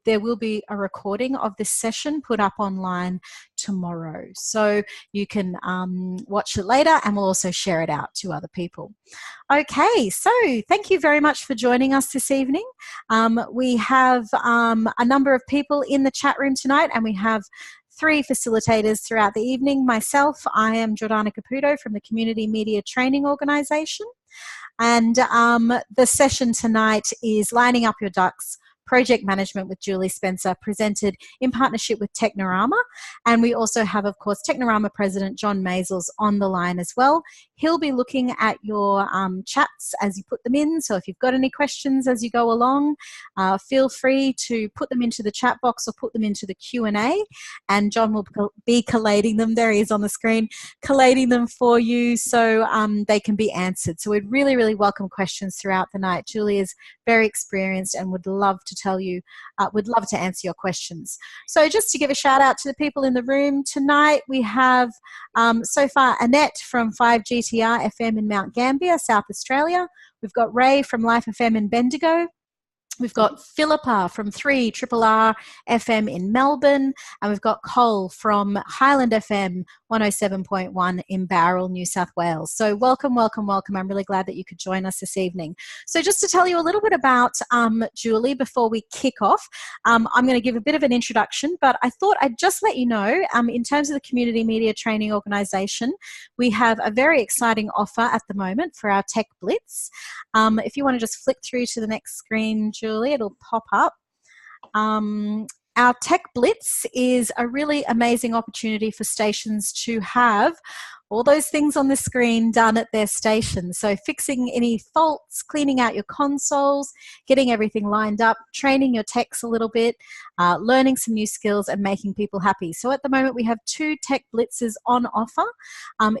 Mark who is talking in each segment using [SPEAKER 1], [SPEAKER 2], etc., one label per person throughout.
[SPEAKER 1] there will be a recording of this session put up online tomorrow. So you can watch it later, and we'll also share it out to other people. Okay, so thank you very much for joining us this evening. We have a number of people in the chat room tonight, and we have 3 facilitators throughout the evening. Myself, I am Jordana Caputo from the Community Media Training Organisation. And the session tonight is Lining Up Your Ducks, Project Management with Julie Spencer, presented in partnership with TECHNORAMA. And we also have, of course, TECHNORAMA President John Maisels on the line as well. He'll be looking at your chats as you put them in. So if you've got any questions as you go along, feel free to put them into the chat box or put them into the Q&A. And John will be collating them. There he is on the screen, collating them for you so they can be answered. So we'd really, really welcome questions throughout the night. Julie is very experienced and would love to tell you, would love to answer your questions. So just to give a shout out to the people in the room tonight, we have so far Annette from 5GTR FM in Mount Gambier, South Australia. We've got Ray from Life FM in Bendigo. We've got Philippa from 3RRR FM in Melbourne, and we've got Cole from Highland FM 107.1 in Bowral, New South Wales. So welcome, welcome, welcome. I'm really glad that you could join us this evening. So just to tell you a little bit about Julie before we kick off, I'm going to give a bit of an introduction, but I thought I'd just let you know, in terms of the Community Media Training Organisation, we have a very exciting offer at the moment for our Tech Blitz. If you want to just flick through to the next screen, Julie, it'll pop up. Our Tech Blitz is a really amazing opportunity for stations to have all those things on the screen done at their station. So fixing any faults, cleaning out your consoles, getting everything lined up, training your techs a little bit, learning some new skills and making people happy. So at the moment we have 2 Tech Blitzes on offer.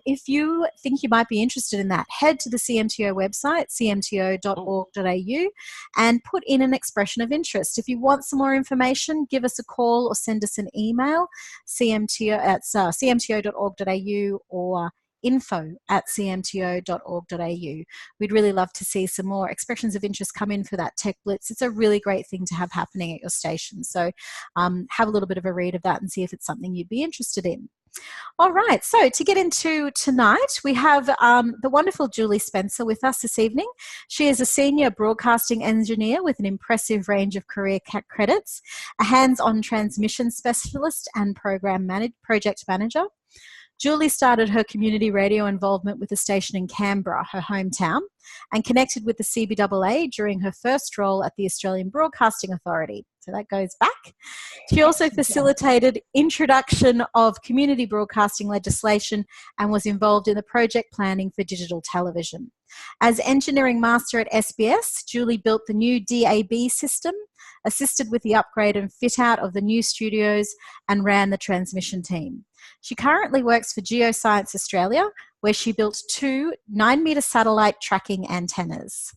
[SPEAKER 1] If you think you might be interested in that, head to the CMTO website, cmto.org.au, and put in an expression of interest. If you want some more information, give us a call or send us an email, cmto.org.au or info@cmto.org.au. We'd really love to see some more expressions of interest come in for that Tech Blitz. It's a really great thing to have happening at your station. So have a little bit of a read of that and see if it's something you'd be interested in. All right, so to get into tonight, we have the wonderful Julie Spencer with us this evening. She is a senior broadcasting engineer with an impressive range of career credits, a hands-on transmission specialist and project manager. Julie started her community radio involvement with a station in Canberra, her hometown, and connected with the CBAA during her first role at the Australian Broadcasting Authority. So that goes back. She also facilitated introduction of community broadcasting legislation and was involved in the project planning for digital television. As engineering master at SBS, Julie built the new DAB system, assisted with the upgrade and fit out of the new studios, and ran the transmission team. She currently works for Geoscience Australia, where she built 2 9-metre satellite tracking antennas.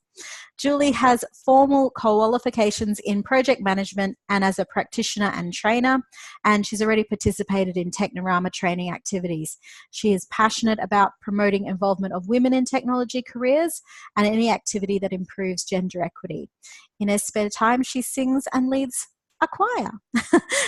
[SPEAKER 1] Julie has formal qualifications in project management and as a practitioner and trainer, and she's already participated in TECHNORAMA training activities. She is passionate about promoting involvement of women in technology careers and any activity that improves gender equity. In her spare time, she sings and leads a choir.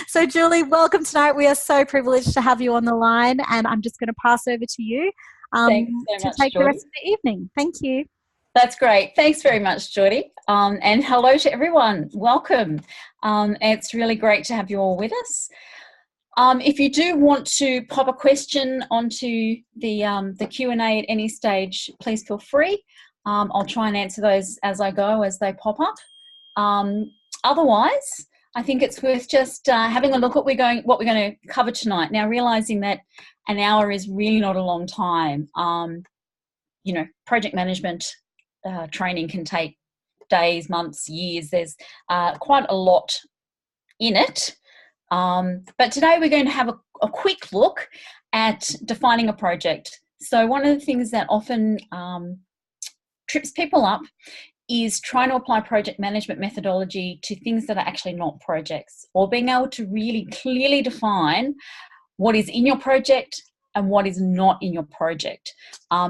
[SPEAKER 1] So Julie, welcome tonight. We are so privileged to have you on the line, and I'm just going to pass over to you
[SPEAKER 2] so
[SPEAKER 1] to
[SPEAKER 2] much,
[SPEAKER 1] take
[SPEAKER 2] Geordie.
[SPEAKER 1] the rest of the evening. Thank you.
[SPEAKER 2] That's great. Thanks very much, Geordie. And hello to everyone. Welcome. It's really great to have you all with us. If you do want to pop a question onto the Q&A at any stage, please feel free. I'll try and answer those as I go, as they pop up. Otherwise, I think it's worth just having a look at what we're going to cover tonight. Now, realising that an hour is really not a long time. You know, project management training can take days, months, years. There's quite a lot in it. But today we're going to have a quick look at defining a project. So one of the things that often trips people up is trying to apply project management methodology to things that are actually not projects, or being able to really clearly define what is in your project and what is not in your project.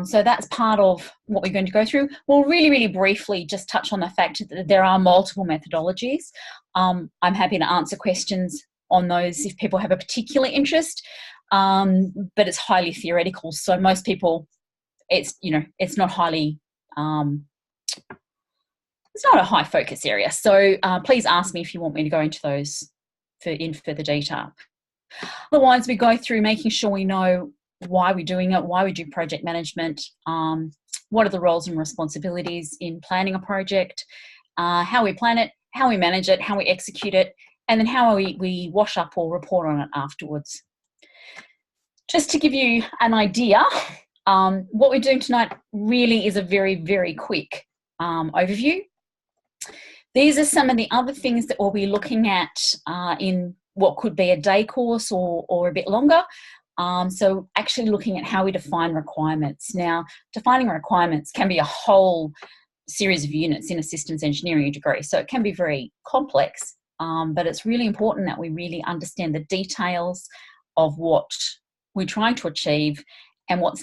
[SPEAKER 2] So that's part of what we're going to go through. We'll really, really briefly just touch on the fact that there are multiple methodologies. I'm happy to answer questions on those if people have a particular interest, but it's highly theoretical. So most people, it's not highly, it's not a high focus area. So please ask me if you want me to go into those in further detail. Otherwise, we go through making sure we know why we're doing it, why we do project management, what are the roles and responsibilities in planning a project, how we plan it, how we manage it, how we execute it, and then how we wash up or report on it afterwards. Just to give you an idea, what we're doing tonight really is a very, very quick overview. These are some of the other things that we'll be looking at in what could be a day course or a bit longer. So actually looking at how we define requirements. Now, defining requirements can be a whole series of units in a systems engineering degree. So it can be very complex, but it's really important that we really understand the details of what we're trying to achieve and what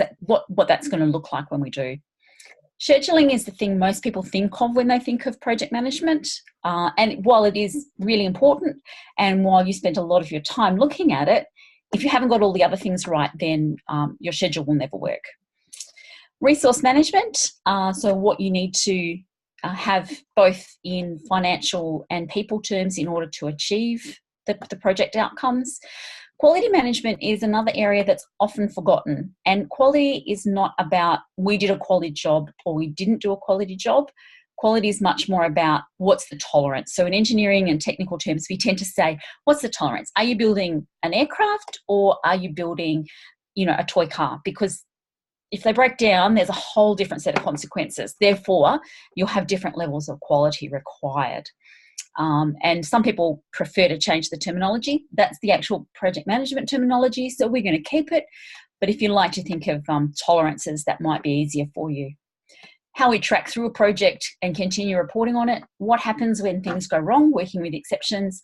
[SPEAKER 2] that's going to look like when we do. Scheduling is the thing most people think of when they think of project management. And while it is really important, and while you spend a lot of your time looking at it, if you haven't got all the other things right, then your schedule will never work. Resource management, so what you need to have both in financial and people terms in order to achieve the project outcomes. Quality management is another area that's often forgotten, and quality is not about we did a quality job or we didn't do a quality job. Quality is much more about what's the tolerance. So in engineering and technical terms, we tend to say, what's the tolerance? Are you building an aircraft or are you building, a toy car? Because if they break down, there's a whole different set of consequences. Therefore, you'll have different levels of quality required. And some people prefer to change the terminology. That's the actual project management terminology, so we're going to keep it. But if you like to think of tolerances, that might be easier for you. How we track through a project and continue reporting on it. What happens when things go wrong, working with exceptions.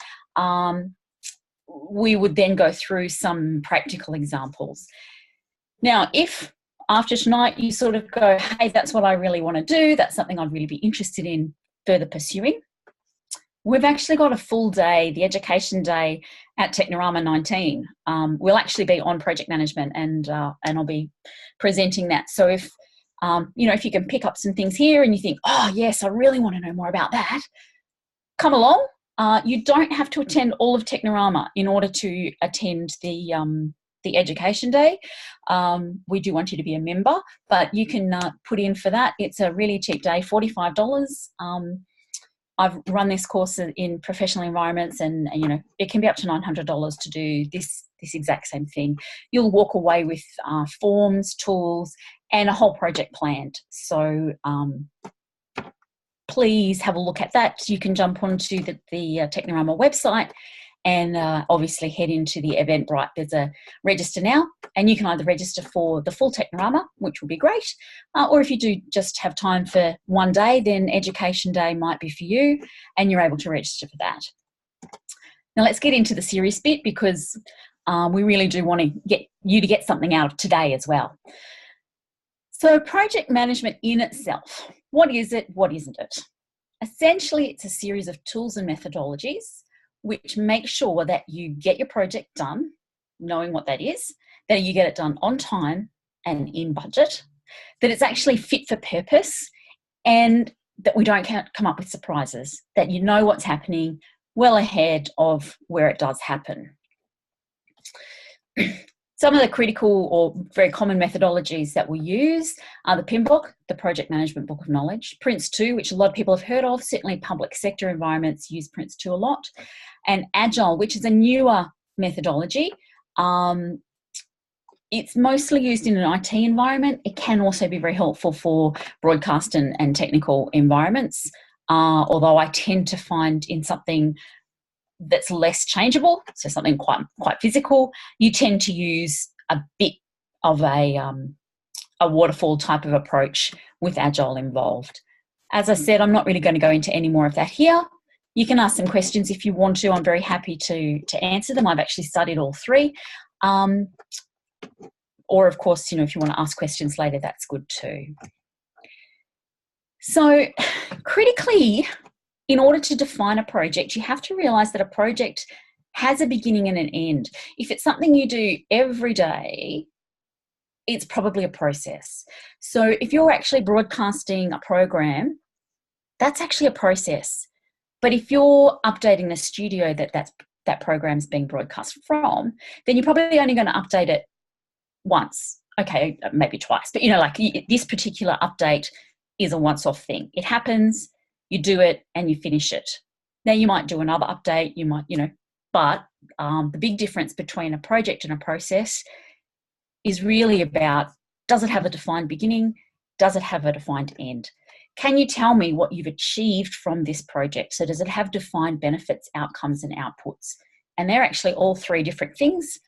[SPEAKER 2] We would then go through some practical examples. Now, if after tonight you sort of go, hey, that's what I really want to do, that's something I'd really be interested in further pursuing, we've actually got a full day, the education day at TECHNORAMA 19. We'll actually be on project management and I'll be presenting that. So if you can pick up some things here and you think, oh yes, I really want to know more about that, come along. You don't have to attend all of TECHNORAMA in order to attend the education day. We do want you to be a member, but you can put in for that. It's a really cheap day, $45. I've run this course in professional environments and it can be up to $900 to do this exact same thing. You'll walk away with forms, tools, and a whole project planned. So please have a look at that. You can jump onto the TECHNORAMA website and obviously head into the Eventbrite. There's a register now, and you can either register for the full TECHNORAMA, which will be great, or if you do just have time for one day, then Education Day might be for you, and you're able to register for that. Now let's get into the serious bit, because we really do want to get you to get something out of today as well. So project management in itself, what is it, what isn't it? Essentially, it's a series of tools and methodologies which make sure that you get your project done, knowing what that is, that you get it done on time and in budget, that it's actually fit for purpose, and that we don't come up with surprises, that you know what's happening well ahead of where it does happen. Some of the critical or very common methodologies that we use are the PMBOK, the Project Management Book of Knowledge, PRINCE2, which a lot of people have heard of, certainly public sector environments use PRINCE2 a lot, and Agile, which is a newer methodology. It's mostly used in an IT environment. It can also be very helpful for broadcast and technical environments, although I tend to find in something that's less changeable, so something quite physical, you tend to use a bit of a waterfall type of approach with Agile involved. As I said, I'm not really going to go into any more of that here. You can ask some questions if you want to. I'm very happy to answer them. I've actually studied all three. Or of course, if you want to ask questions later, that's good too. So critically, in order to define a project, you have to realize that a project has a beginning and an end. If it's something you do every day, it's probably a process. So if you're actually broadcasting a program, that's actually a process. But if you're updating the studio that program's being broadcast from, then you're probably only going to update it once. Okay, maybe twice. But, like this particular update is a once-off thing. It happens, you do it, and you finish it. Now, you might do another update, you might, but the big difference between a project and a process is really about, does it have a defined beginning? Does it have a defined end? Can you tell me what you've achieved from this project? So does it have defined benefits, outcomes, and outputs? And they're actually all three different things.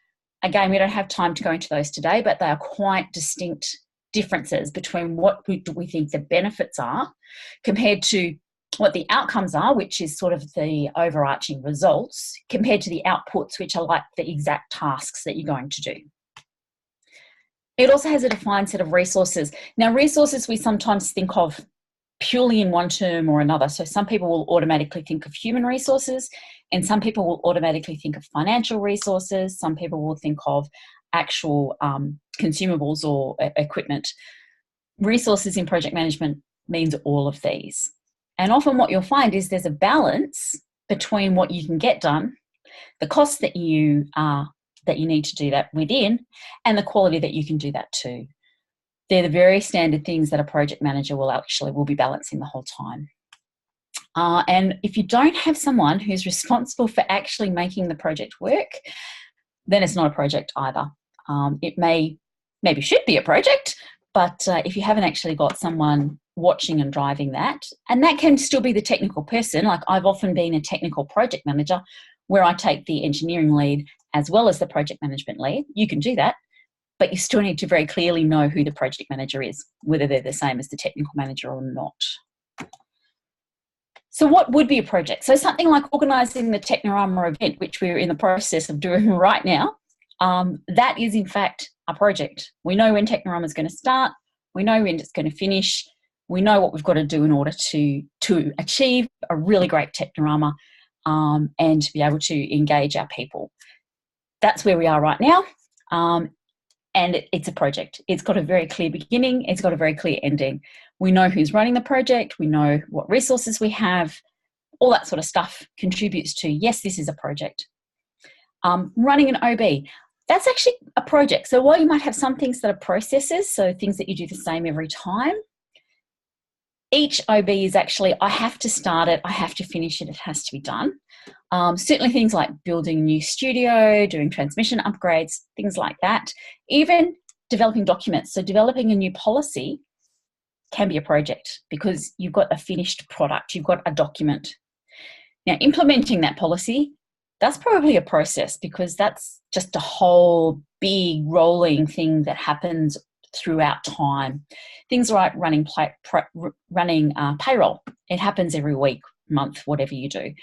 [SPEAKER 2] Again, we don't have time to go into those today, but they are quite distinct differences between what we think the benefits are compared to what the outcomes are, which is sort of the overarching results, compared to the outputs, which are like the exact tasks that you're going to do. It also has a defined set of resources. Now, resources we sometimes think of purely in one term or another. So some people will automatically think of human resources, and some people will automatically think of financial resources. Some people will think of actual consumables or equipment. Resources in project management means all of these. And often what you'll find is there's a balance between what you can get done, the cost that you need to do that within, and the quality that you can do that to. They're the very standard things that a project manager will be balancing the whole time. And if you don't have someone who's responsible for actually making the project work, then it's not a project either. It maybe should be a project, but if you haven't actually got someone watching and driving that, and that can still be the technical person. Like I've often been a technical project manager where I take the engineering lead as well as the project management lead. You can do that, but you still need to very clearly know who the project manager is, whether they're the same as the technical manager or not. So what would be a project? So something like organising the TECHNORAMA event, which we're in the process of doing right now, that is in fact a project. We know when TECHNORAMA is going to start. We know when it's going to finish. We know what we've got to do in order to achieve a really great TECHNORAMA and to be able to engage our people. That's where we are right now. And it's a project. It's got a very clear beginning. It's got a very clear ending. We know who's running the project. We know what resources we have. All that sort of stuff contributes to, yes, this is a project. Running an OB, that's actually a project. So while you might have some things that are processes, so things that you do the same every time, each OB is actually, I have to start it, I have to finish it, it has to be done. Certainly things like building a new studio, doing transmission upgrades, things like that. Even developing documents. So developing a new policy can be a project because you've got a finished product, you've got a document. Now, implementing that policy, that's probably a process because that's just a whole big rolling thing that happens throughout time. Things like running payroll. It happens every week, month, whatever you do.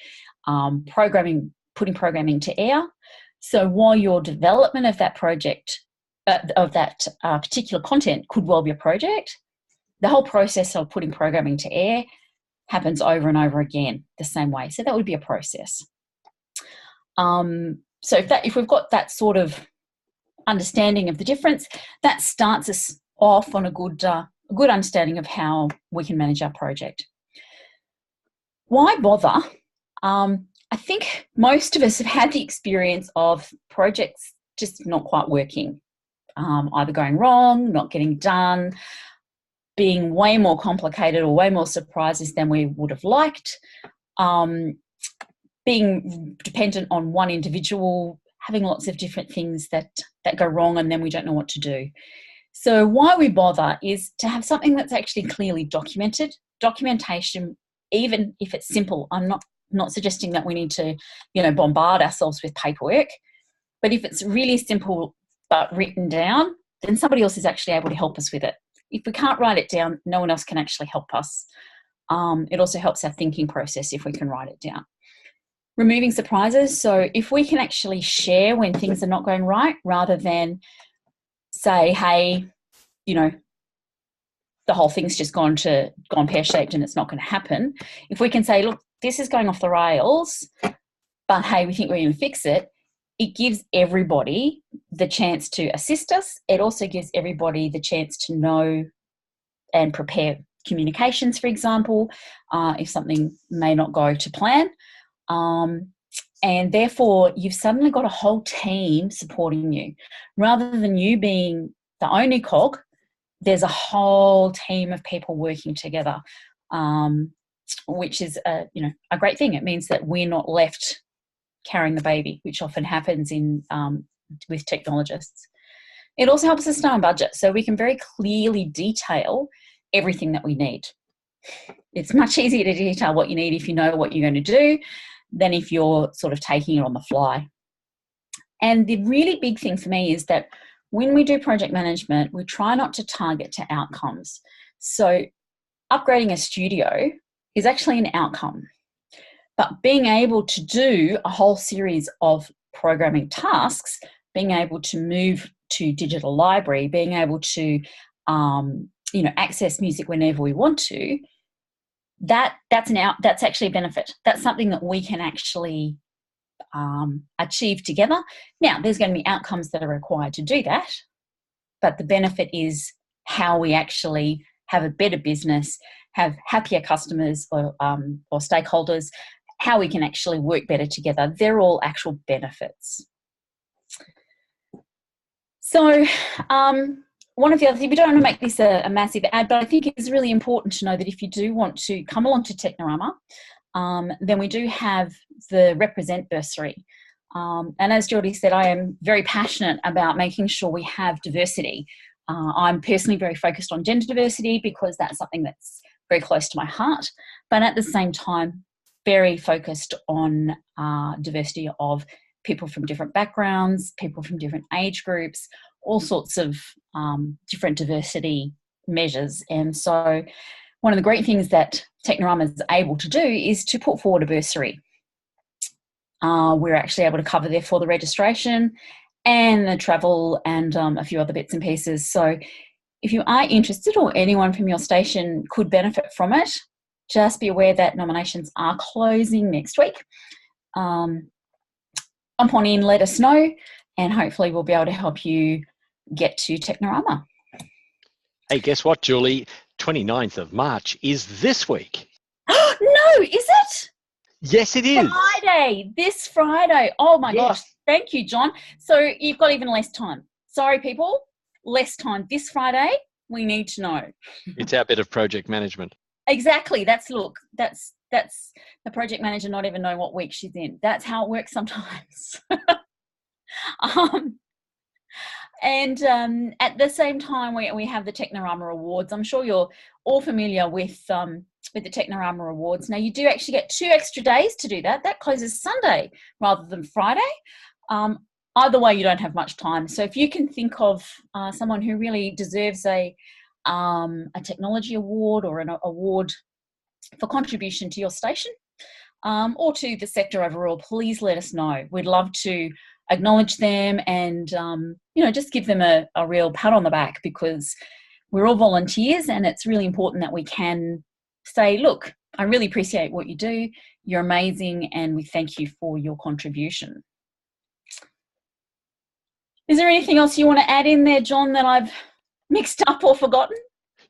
[SPEAKER 2] Putting programming to air. So while your development of that project, of that particular content could well be a project, the whole process of putting programming to air happens over and over again the same way. So that would be a process. So if we've got that sort of understanding of the difference, that starts us off on a good understanding of how we can manage our project. Why bother? I think most of us have had the experience of projects just not quite working, either going wrong, not getting done, being way more complicated or way more surprises than we would have liked, being dependent on one individual, having lots of different things that go wrong and then we don't know what to do. So why we bother is to have something that's actually clearly documented. Documentation, even if it's simple, I'm not suggesting that we need to, bombard ourselves with paperwork, but if it's really simple but written down, then somebody else is actually able to help us with it. If we can't write it down, no one else can actually help us. It also helps our thinking process if we can write it down. Removing surprises. So if we can actually share when things are not going right, rather than say, hey, you know, the whole thing's just gone pear-shaped and it's not going to happen. If we can say, look, this is going off the rails, but hey, we think we're going to fix it, it gives everybody the chance to assist us. It also gives everybody the chance to know and prepare communications, for example, if something may not go to plan. And therefore, you've suddenly got a whole team supporting you. Rather than you being the only cog, there's a whole team of people working together, which is a great thing. It means that we're not left carrying the baby, which often happens with technologists. It also helps us stay on budget, so we can very clearly detail everything that we need. It's much easier to detail what you need if you know what you're going to do than if you're sort of taking it on the fly. And the really big thing for me is that when we do project management, we try not to target to outcomes. So upgrading a studio is actually an outcome. But being able to do a whole series of programming tasks, being able to move to digital library, being able to access music whenever we want to, that's actually a benefit. That's something that we can actually achieve together. Now, there's going to be outcomes that are required to do that, but the benefit is how we actually have a better business, have happier customers or stakeholders, how we can actually work better together. They're all actual benefits. So one of the other things, we don't want to make this a massive ad, but I think it's really important to know that if you do want to come along to TECHNORAMA, then we do have the Represent Bursary. And as Geordie said, I am very passionate about making sure we have diversity. I'm personally very focused on gender diversity because that's something that's very close to my heart, but at the same time, very focused on diversity of people from different backgrounds, people from different age groups, all sorts of different diversity measures. And so one of the great things that TECHNORAMA is able to do is to put forward a bursary. We're actually able to cover therefore the registration and the travel and a few other bits and pieces. So if you are interested or anyone from your station could benefit from it, just be aware that nominations are closing next week. Jump on in, let us know, and hopefully we'll be able to help you get to TECHNORAMA.
[SPEAKER 3] Hey, guess what, Julie? 29th of March is this week.
[SPEAKER 2] No, is it?
[SPEAKER 3] Yes, it is.
[SPEAKER 2] This Friday. Oh my gosh. Thank you, John. So you've got even less time. Sorry, people. Less time. This Friday, we need to know.
[SPEAKER 3] It's our bit of project management.
[SPEAKER 2] Exactly. That's the project manager not even knowing what week she's in. That's how it works sometimes. And at the same time, we have the TECHNORAMA Awards. I'm sure you're all familiar with the TECHNORAMA Awards. Now, you do actually get 2 extra days to do that. That closes Sunday rather than Friday. Either way, you don't have much time. So if you can think of someone who really deserves a technology award or an award for contribution to your station or to the sector overall, please let us know. We'd love to acknowledge them and just give them a real pat on the back, because we're all volunteers and it's really important that we can say, look, I really appreciate what you do, you're amazing, and we thank you for your contribution. Is there anything else you want to add in there, John, that I've mixed up or forgotten?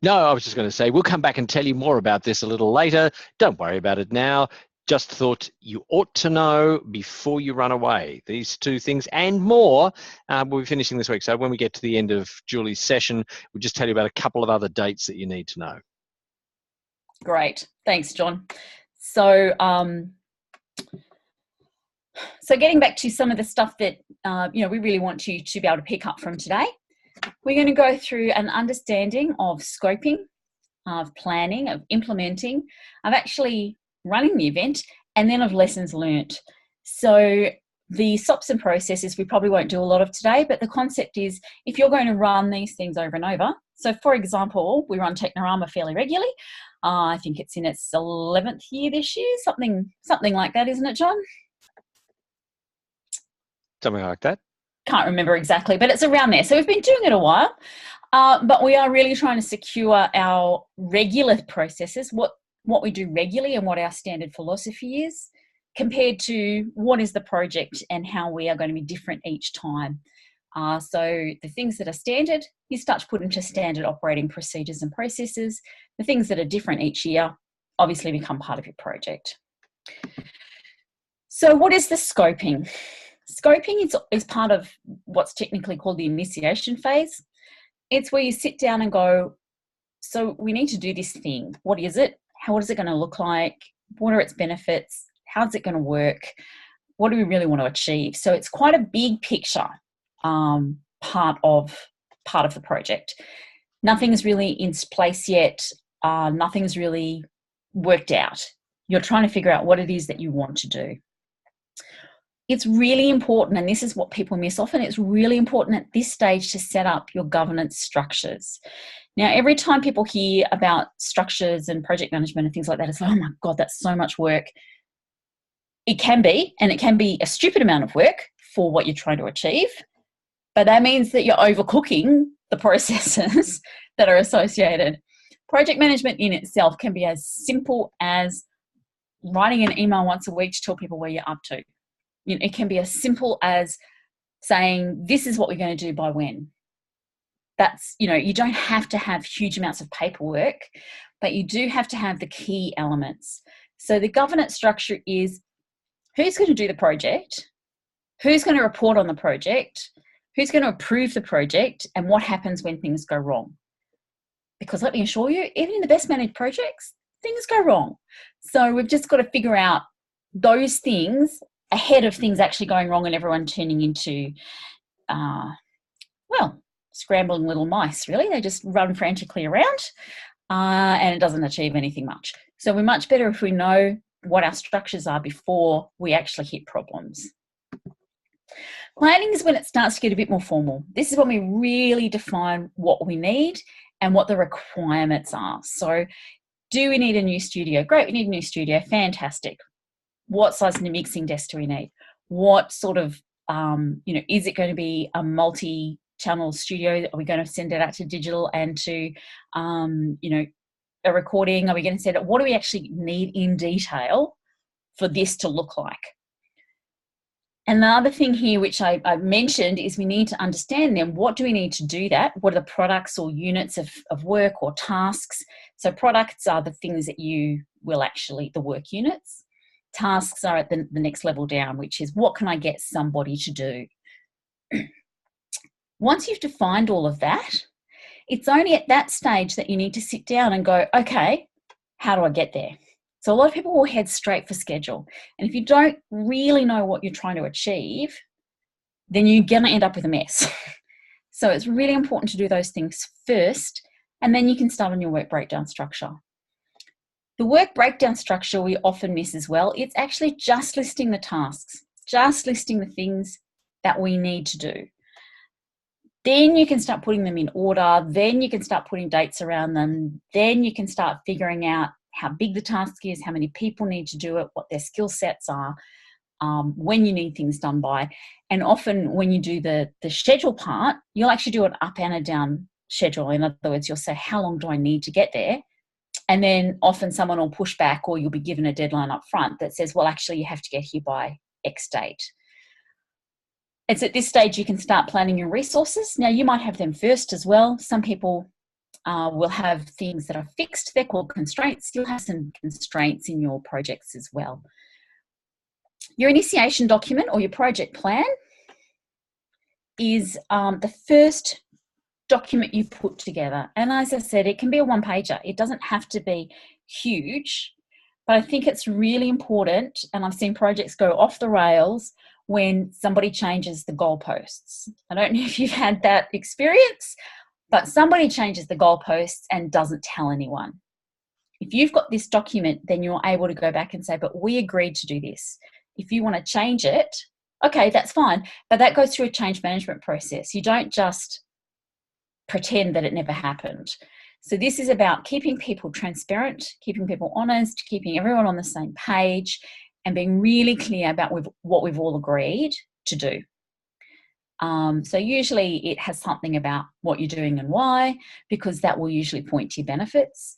[SPEAKER 3] No, I was just going to say, we'll come back and tell you more about this a little later. Don't worry about it now. Just thought you ought to know before you run away. These 2 things and more we'll be finishing this week. So when we get to the end of Julie's session, we'll just tell you about a couple of other dates that you need to know.
[SPEAKER 2] Great. Thanks, John. So getting back to some of the stuff that we really want you to be able to pick up from today, we're going to go through an understanding of scoping, of planning, of implementing, of actually running the event, and then of lessons learnt. So the SOPs and processes we probably won't do a lot of today, but the concept is if you're going to run these things over and over. So for example, we run TECHNORAMA fairly regularly. I think it's in its 11th year this year, something like that, isn't it, John?
[SPEAKER 3] Something like that.
[SPEAKER 2] can't remember exactly, but it's around there. So we've been doing it a while, but we are really trying to secure our regular processes, what we do regularly and what our standard philosophy is, compared to what is the project and how we are going to be different each time. So the things that are standard, you start to put into standard operating procedures and processes. The things that are different each year obviously become part of your project. So what is the scoping? Scoping is part of what's technically called the initiation phase. It's where you sit down and go, so we need to do this thing. What is it? What is it going to look like? What are its benefits? How's it going to work? What do we really want to achieve? So it's quite a big picture part of the project. Nothing's really in place yet. Nothing's really worked out. You're trying to figure out what it is that you want to do. It's really important, and this is what people miss often, it's really important at this stage to set up your governance structures. Now, every time people hear about structures and project management and things like that, it's like, oh my God, that's so much work. It can be, and it can be a stupid amount of work for what you're trying to achieve, but that means that you're overcooking the processes that are associated. Project management in itself can be as simple as writing an email once a week to tell people where you're up to. You know, it can be as simple as saying, this is what we're going to do by when. That's, you know, you don't have to have huge amounts of paperwork, but you do have to have the key elements. So the governance structure is who's going to do the project, who's going to report on the project, who's going to approve the project, and what happens when things go wrong. Because let me assure you, even in the best managed projects, things go wrong. So we've just got to figure out those things ahead of things actually going wrong and everyone turning into, well, scrambling little mice, really. They just run frantically around and it doesn't achieve anything much. So we're much better if we know what our structures are before we actually hit problems. Planning is when it starts to get a bit more formal. This is when we really define what we need and what the requirements are. So do we need a new studio? Great, we need a new studio. Fantastic. What size mixing desk do we need? What sort of, is it going to be a multi-channel studio? Are we going to send it out to digital and to, a recording? Are we going to send it? What do we actually need in detail for this to look like? And the other thing here, which I mentioned, is we need to understand then what do we need to do that? What are the products or units of work or tasks? So products are the things that you will actually, the work units. Tasks are at the next level down, which is what can I get somebody to do? Once you've defined all of that, it's only at that stage that you need to sit down and go, okay, how do I get there? So a lot of people will head straight for schedule. And if you don't really know what you're trying to achieve, then you're going to end up with a mess. So it's really important to do those things first, and then you can start on your work breakdown structure. The work breakdown structure we often miss as well. It's actually just listing the tasks, just listing the things that we need to do. Then you can start putting them in order. Then you can start putting dates around them. Then you can start figuring out how big the task is, how many people need to do it, what their skill sets are, when you need things done by. And often when you do the schedule part, you'll actually do an up and a down schedule. In other words, you'll say, how long do I need to get there? And then often someone will push back, or you'll be given a deadline up front that says, well, actually you have to get here by X date. It's at this stage you can start planning your resources. Now you might have them first as well. Some people will have things that are fixed. They're called constraints. You'll have some constraints in your projects as well. Your initiation document or your project plan is the first document you put together. And as I said, it can be a one-pager. It doesn't have to be huge, but I think it's really important, and I've seen projects go off the rails when somebody changes the goalposts. I don't know if you've had that experience, but somebody changes the goalposts and doesn't tell anyone. If you've got this document, then you're able to go back and say, but we agreed to do this. If you want to change it, okay, that's fine. But that goes through a change management process. You don't just pretend that it never happened. So this is about keeping people transparent, keeping people honest, keeping everyone on the same page, and being really clear about what we've all agreed to do. So usually it has something about what you're doing and why, because that will usually point to your benefits.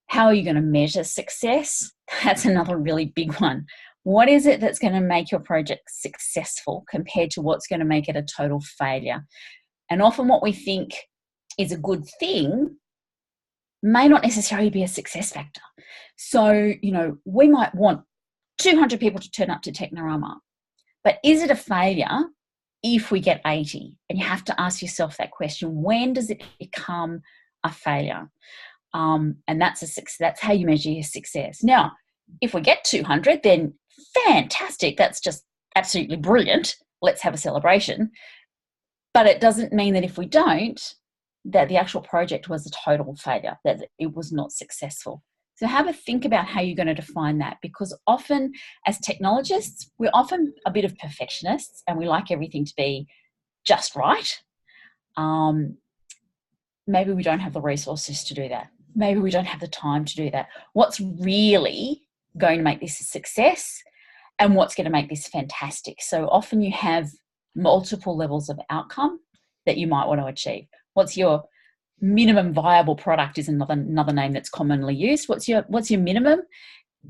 [SPEAKER 2] How are you going to measure success? That's another really big one. What is it that's going to make your project successful compared to what's going to make it a total failure? And often what we think is a good thing may not necessarily be a success factor. So, we might want 200 people to turn up to TECHNORAMA, but is it a failure if we get 80? And you have to ask yourself that question: when does it become a failure? And that's how you measure your success. Now, if we get 200, then fantastic. That's just absolutely brilliant. Let's have a celebration. But it doesn't mean that if we don't, that the actual project was a total failure, that it was not successful. So have a think about how you're going to define that, because often as technologists, we're often a bit of perfectionists and we like everything to be just right. Maybe we don't have the resources to do that. Maybe we don't have the time to do that. What's really going to make this a success and what's going to make this fantastic? So often you have multiple levels of outcome that you might want to achieve. What's your minimum viable product is another name that's commonly used. What's your minimum?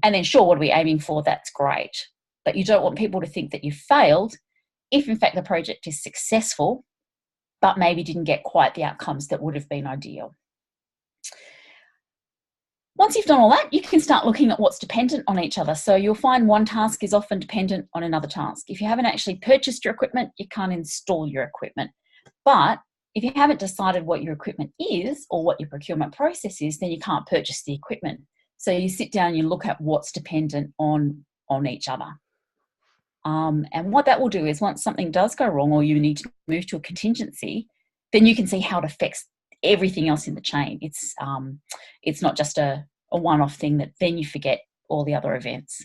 [SPEAKER 2] And then sure, what are we aiming for? That's great. But you don't want people to think that you failed if in fact the project is successful, but maybe didn't get quite the outcomes that would have been ideal. Once you've done all that, you can start looking at what's dependent on each other. So you'll find one task is often dependent on another task. If you haven't actually purchased your equipment, you can't install your equipment. But if you haven't decided what your equipment is or what your procurement process is, then you can't purchase the equipment. So you sit down and you look at what's dependent on each other. And what that will do is once something does go wrong or you need to move to a contingency, then you can see how it affects everything else in the chain. It's not just a one-off thing that then you forget all the other events.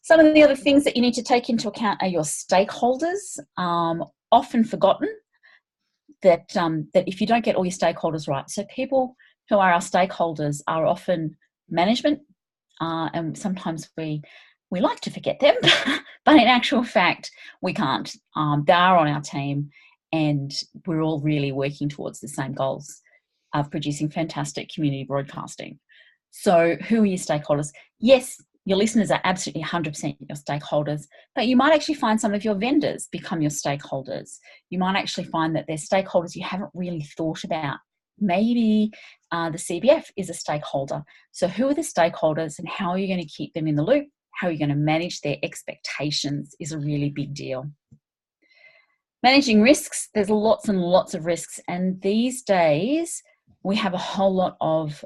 [SPEAKER 2] Some of the other things that you need to take into account are your stakeholders. Often forgotten that if you don't get all your stakeholders right, so people who are our stakeholders are often management, and sometimes we like to forget them, but in actual fact, we can't. They are on our team and we're all really working towards the same goals of producing fantastic community broadcasting. So who are your stakeholders? Yes, your listeners are absolutely 100% your stakeholders, but you might actually find some of your vendors become your stakeholders. You might actually find that they're stakeholders you haven't really thought about. Maybe the CBF is a stakeholder. So who are the stakeholders and how are you going to keep them in the loop? How are you going to manage their expectations is a really big deal. Managing risks, there's lots and lots of risks. And these days, we have a whole lot of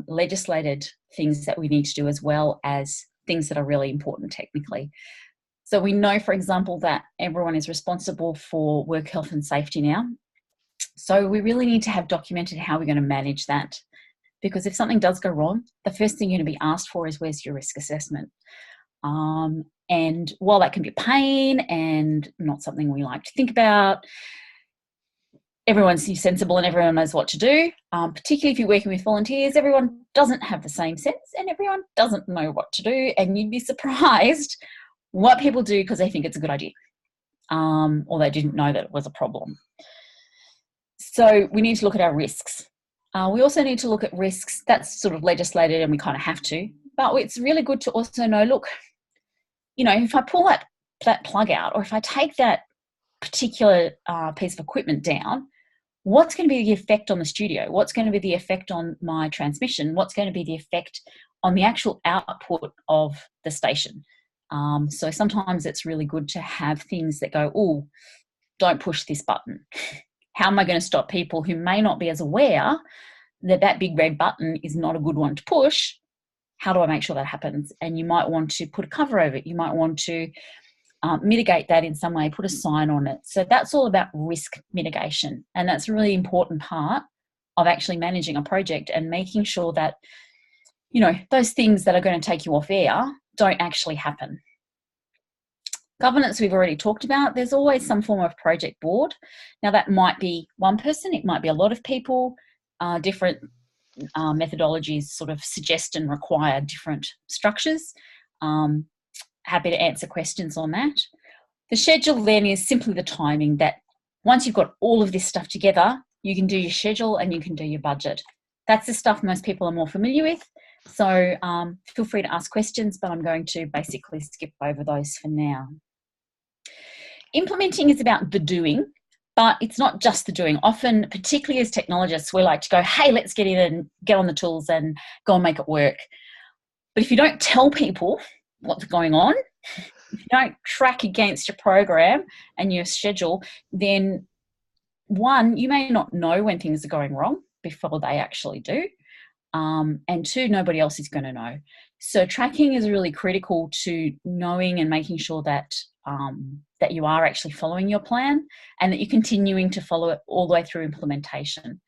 [SPEAKER 2] legislated things that we need to do as well as things that are really important technically. So we know, for example, that everyone is responsible for work health and safety now. So we really need to have documented how we're going to manage that. Because if something does go wrong, the first thing you're going to be asked for is where's your risk assessment? And while that can be a pain and not something we like to think about, everyone's sensible and everyone knows what to do, particularly if you're working with volunteers. Everyone doesn't have the same sense and everyone doesn't know what to do, and you'd be surprised what people do because they think it's a good idea, or they didn't know that it was a problem. So we need to look at our risks. We also need to look at risks that's sort of legislated and we kind of have to, but it's really good to also know, look, if I pull that plug out, or if I take that particular piece of equipment down, what's going to be the effect on the studio? What's going to be the effect on my transmission? What's going to be the effect on the actual output of the station? So sometimes it's really good to have things that go, oh, don't push this button. How am I going to stop people who may not be as aware that that big red button is not a good one to push? How do I make sure that happens? And you might want to put a cover over it. You might want to mitigate that in some way, put a sign on it. So that's all about risk mitigation. And that's a really important part of actually managing a project and making sure that, those things that are going to take you off air don't actually happen. Governance we've already talked about. There's always some form of project board. Now that might be one person, it might be a lot of people. Different methodologies sort of suggest and require different structures. Happy to answer questions on that. The schedule then is simply the timing that once you've got all of this stuff together, you can do your schedule and you can do your budget. That's the stuff most people are more familiar with. So feel free to ask questions, but I'm going to basically skip over those for now. Implementing is about the doing, but it's not just the doing. Often, particularly as technologists, we like to go, hey, let's get in and get on the tools and go and make it work. But if you don't tell people what's going on, if you don't track against your program and your schedule, then one, you may not know when things are going wrong before they actually do. And two, nobody else is going to know. So tracking is really critical to knowing and making sure that that you are actually following your plan and that you're continuing to follow it all the way through implementation.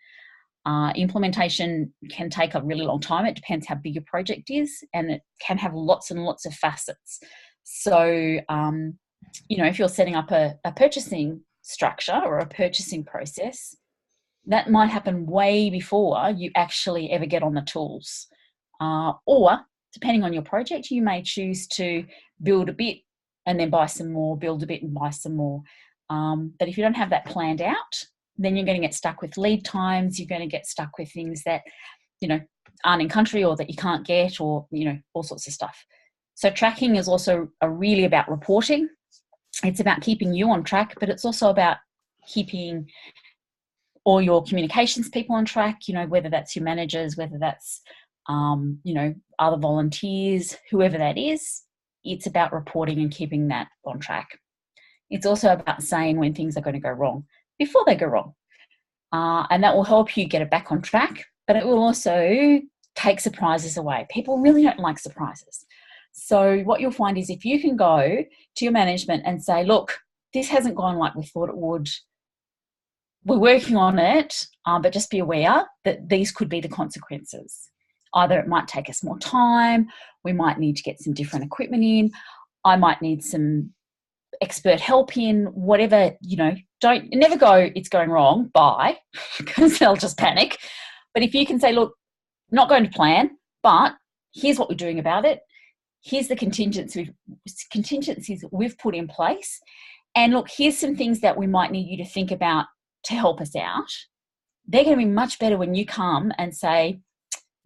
[SPEAKER 2] Implementation can take a really long time. It depends how big your project is, and it can have lots and lots of facets. So, you know, if you're setting up a purchasing structure or a purchasing process, that might happen way before you actually ever get on the tools. Or, depending on your project, you may choose to build a bit and then buy some more, build a bit and buy some more. But if you don't have that planned out, then you're going to get stuck with lead times. You're going to get stuck with things that, you know, aren't in country or that you can't get, or, you know, all sorts of stuff. So tracking is also really about reporting. It's about keeping you on track, but it's also about keeping all your communications people on track, you know, whether that's your managers, whether that's, you know, other volunteers, whoever that is. It's about reporting and keeping that on track. It's also about saying when things are going to go wrong before they go wrong. And that will help you get it back on track, but it will also take surprises away. People really don't like surprises. So what you'll find is if you can go to your management and say, look, this hasn't gone like we thought it would. We're working on it, but just be aware that these could be the consequences. Either it might take us more time, we might need to get some different equipment in, I might need some expert help in, whatever, you know, never go, it's going wrong, bye, because they'll just panic. But if you can say, look, not going to plan, but here's what we're doing about it. Here's the contingencies we've put in place. And look, here's some things that we might need you to think about to help us out. They're going to be much better when you come and say,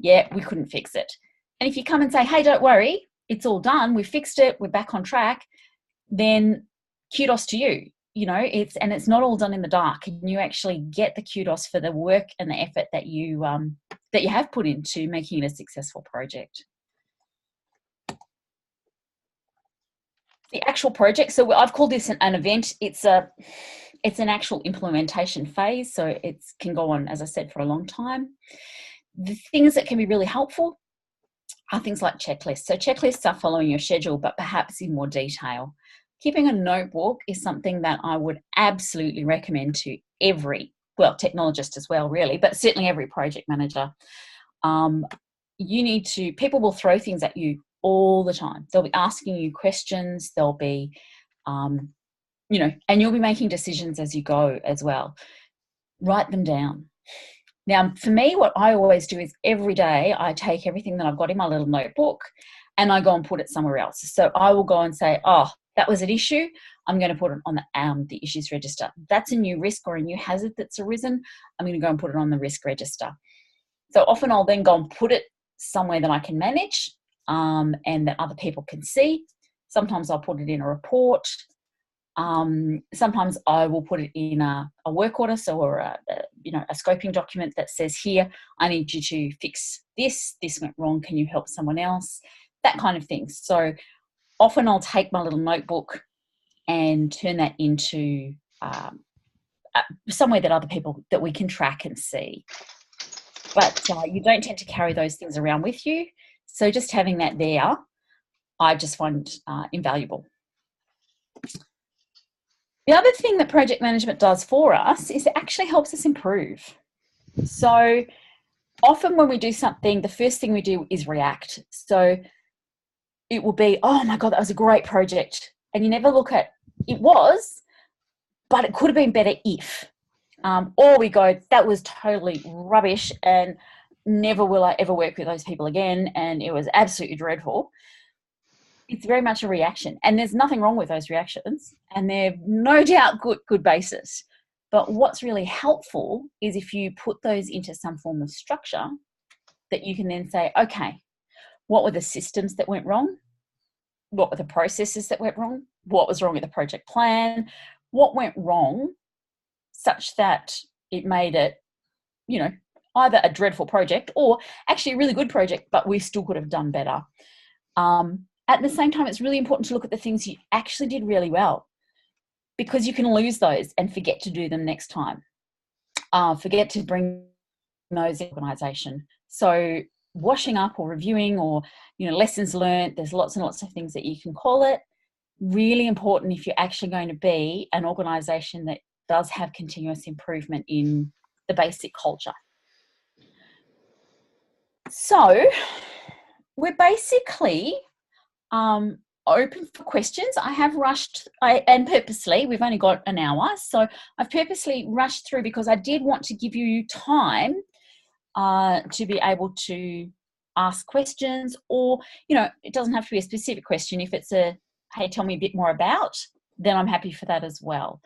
[SPEAKER 2] yeah, we couldn't fix it. And if you come and say, hey, don't worry, it's all done, we fixed it, we're back on track, then kudos to you. You know, it's not all done in the dark, and you actually get the kudos for the work and the effort that you have put into making it a successful project. The actual project, so I've called this an event. It's an actual implementation phase, so it can go on, as I said, for a long time. The things that can be really helpful are things like checklists. So checklists are following your schedule, but perhaps in more detail. Keeping a notebook is something that I would absolutely recommend to every, well, technologist as well, really, but certainly every project manager. People will throw things at you all the time. They'll be asking you questions. They'll be, you know, and you'll be making decisions as you go as well. Write them down. Now, for me, what I always do is every day I take everything that I've got in my little notebook and I go and put it somewhere else. So I will go and say, oh, that was an issue. I'm going to put it on the issues register. That's a new risk or a new hazard that's arisen. I'm going to go and put it on the risk register. So often I'll then go and put it somewhere that I can manage and that other people can see. Sometimes I'll put it in a report. Sometimes I will put it in a work order, or a scoping document that says, here, I need you to fix this. This went wrong. Can you help someone else? That kind of thing. So often I'll take my little notebook and turn that into somewhere that other people, that we can track and see. But you don't tend to carry those things around with you. So just having that there, I just find invaluable. The other thing that project management does for us is it actually helps us improve. So often when we do something, the first thing we do is react. So it will be, oh my God, that was a great project. And you never look at, it was, but it could have been better if. Or we go, that was totally rubbish and never will I ever work with those people again. And it was absolutely dreadful. It's very much a reaction, and there's nothing wrong with those reactions, and they're no doubt good basis. But what's really helpful is if you put those into some form of structure that you can then say, okay, what were the systems that went wrong? What were the processes that went wrong? What was wrong with the project plan? What went wrong such that it made it, you know, either a dreadful project or actually a really good project, but we still could have done better. At the same time, it's really important to look at the things you actually did really well, because you can lose those and forget to do them next time. Forget to bring those in organisation. So washing up or reviewing or, you know, lessons learned, there's lots and lots of things that you can call it. Really important if you're actually going to be an organisation that does have continuous improvement in the basic culture. So we're basically open for questions. I have rushed, and purposely, we've only got an hour, so I've purposely rushed through because I did want to give you time to be able to ask questions, or, you know, it doesn't have to be a specific question. If it's a, hey, tell me a bit more about, then I'm happy for that as well.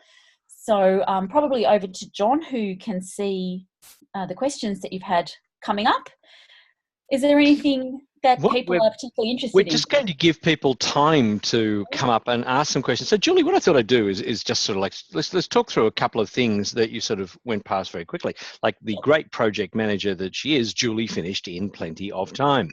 [SPEAKER 2] So probably over to John, who can see the questions that you've had coming up. Is there anything that people are particularly interested in?
[SPEAKER 3] We're just going to give people time to come up and ask some questions. So, Julie, what I thought I'd do is just sort of like, let's talk through a couple of things that you sort of went past very quickly. Like the great project manager that she is, Julie finished in plenty of time.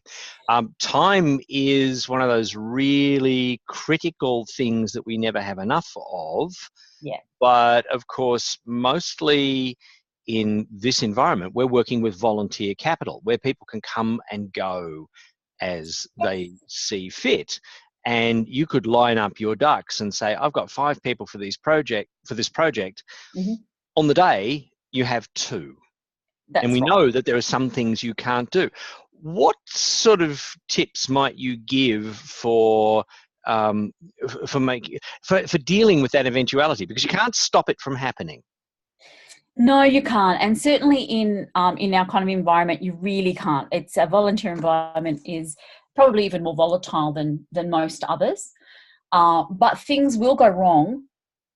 [SPEAKER 3] Time is one of those really critical things that we never have enough of.
[SPEAKER 2] Yeah.
[SPEAKER 3] But, of course, mostly in this environment, we're working with volunteer capital, where people can come and go as they see fit. And you could line up your ducks and say, I've got 5 people for this project.
[SPEAKER 2] Mm-hmm.
[SPEAKER 3] On the day, you have 2.
[SPEAKER 2] That's
[SPEAKER 3] and we
[SPEAKER 2] right.
[SPEAKER 3] know that there are some things you can't do. What sort of tips might you give for dealing with that eventuality? Because you can't stop it from happening.
[SPEAKER 2] No, you can't. And certainly in our kind of environment, you really can't. It's a volunteer environment is probably even more volatile than most others. But things will go wrong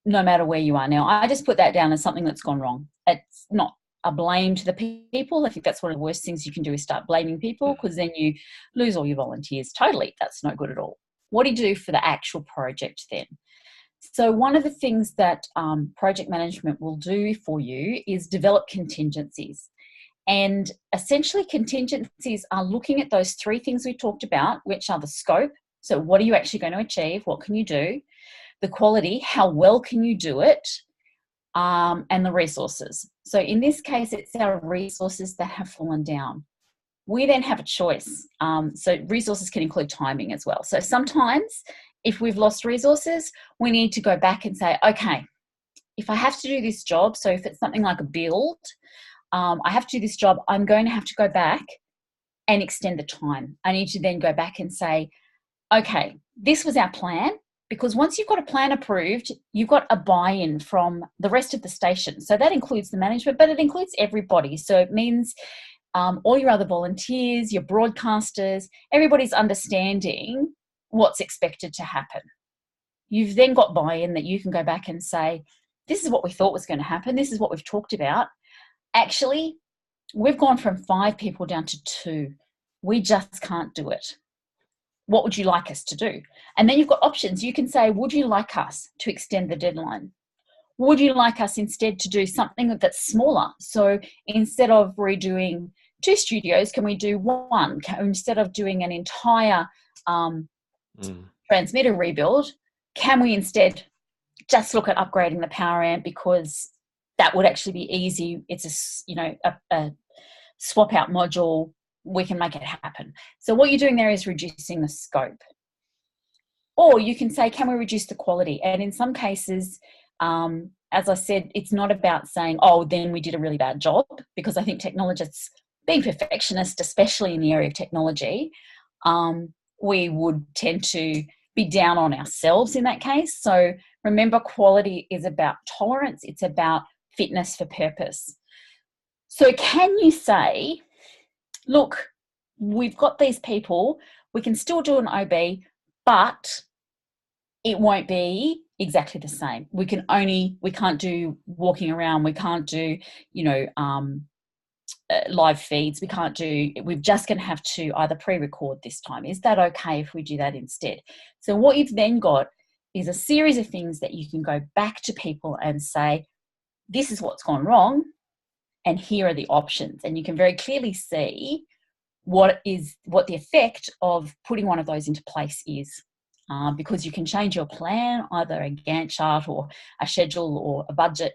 [SPEAKER 2] no matter where you are. Now, I just put that down as something that's gone wrong. It's not a blame to the people. I think that's one of the worst things you can do is start blaming people, because then you lose all your volunteers totally. That's no good at all. What do you do for the actual project then? So one of the things that project management will do for you is develop contingencies. And essentially contingencies are looking at those 3 things we talked about, which are the scope. So what are you actually going to achieve? What can you do? The quality, how well can you do it? And the resources. So in this case, it's our resources that have fallen down. We then have a choice. So resources can include timing as well. So sometimes if we've lost resources, we need to go back and say, okay, if I have to do this job, so if it's something like a build, I have to do this job, I'm going to have to go back and extend the time. I need to then go back and say, okay, this was our plan, because once you've got a plan approved, you've got a buy-in from the rest of the station. So that includes the management, but it includes everybody. So it means all your other volunteers, your broadcasters, everybody's understanding what's expected to happen. You've then got buy-in that you can go back and say, this is what we thought was going to happen. This is what we've talked about. Actually, we've gone from 5 people down to 2. We just can't do it. What would you like us to do? And then you've got options. You can say, would you like us to extend the deadline? Would you like us instead to do something that's smaller? So instead of redoing 2 studios, can we do 1? Instead of doing an entire transmitter rebuild, can we instead just look at upgrading the power amp, because that would actually be easy. It's a swap out module. We can make it happen. So what you're doing there is reducing the scope. Or you can say, can we reduce the quality? And in some cases, as I said, it's not about saying, oh, then we did a really bad job, because I think technologists, being perfectionists, especially in the area of technology, we would tend to be down on ourselves in that case. So remember, quality is about tolerance. It's about fitness for purpose. So can you say, look, we've got these people, we can still do an OB, but it won't be exactly the same. We can't do walking around. We can't do, live feeds. We're just going to have to either pre-record this time. Is that okay if we do that instead? So what you've then got is a series of things that you can go back to people and say, this is what's gone wrong, and here are the options. And you can very clearly see what the effect of putting one of those into place is. Because you can change your plan, either a Gantt chart or a schedule or a budget,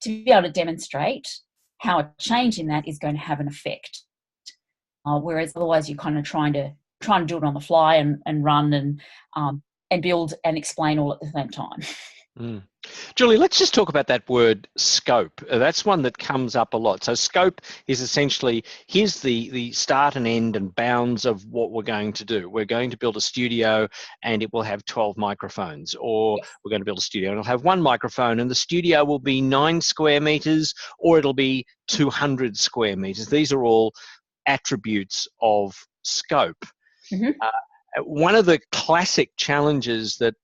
[SPEAKER 2] to be able to demonstrate how a change in that is going to have an effect. Whereas otherwise you're kind of trying to do it on the fly and run and build and explain all at the same time.
[SPEAKER 3] Mm. Julie, let's just talk about that word scope. That's one that comes up a lot. So scope is essentially, here's the start and end and bounds of what we're going to do. We're going to build a studio and it will have 12 microphones, or
[SPEAKER 2] Yes.
[SPEAKER 3] we're going to build a studio and it'll have one microphone, and the studio will be 9 square meters, or it'll be 200 square meters. These are all attributes of scope.
[SPEAKER 2] Mm-hmm.
[SPEAKER 3] One of the classic challenges that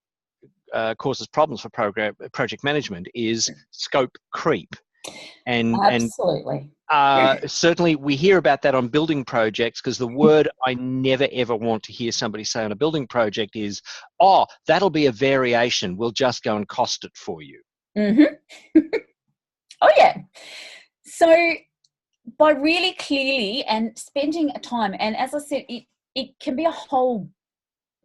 [SPEAKER 3] causes problems for project management is scope creep.
[SPEAKER 2] Absolutely.
[SPEAKER 3] Certainly we hear about that on building projects, because the word I never ever want to hear somebody say on a building project is, oh, that'll be a variation, we'll just go and cost it for you.
[SPEAKER 2] Mm-hmm. Oh yeah. So by really clearly and spending time, and as I said, it can be a whole,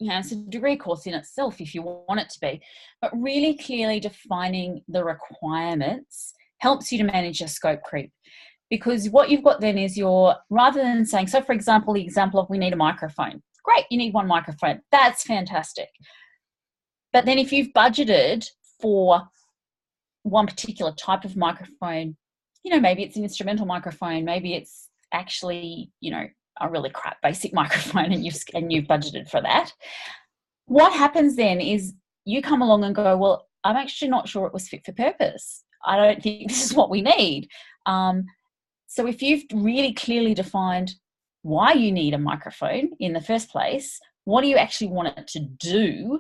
[SPEAKER 2] it's a degree course in itself if you want it to be, but really clearly defining the requirements helps you to manage your scope creep. Because what you've got then is rather than saying, so for example, the example of we need a microphone. Great, you need one microphone. That's fantastic. But then if you've budgeted for one particular type of microphone, maybe it's an instrumental microphone, maybe it's actually, a really crap basic microphone, and you've budgeted for that. What happens then is you come along and go, well, I'm actually not sure it was fit for purpose. I don't think this is what we need. So if you've really clearly defined why you need a microphone in the first place, what do you actually want it to do,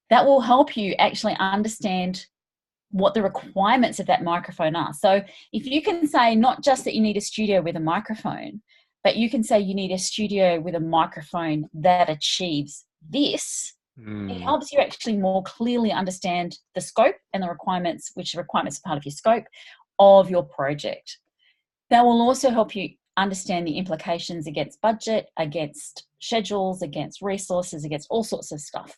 [SPEAKER 2] that will help you actually understand what the requirements of that microphone are. So if you can say not just that you need a studio with a microphone, but you can say you need a studio with a microphone that achieves this, it helps you actually more clearly understand the scope and the requirements, which the requirements are part of your scope of your project. That will also help you understand the implications against budget, against schedules, against resources, against all sorts of stuff.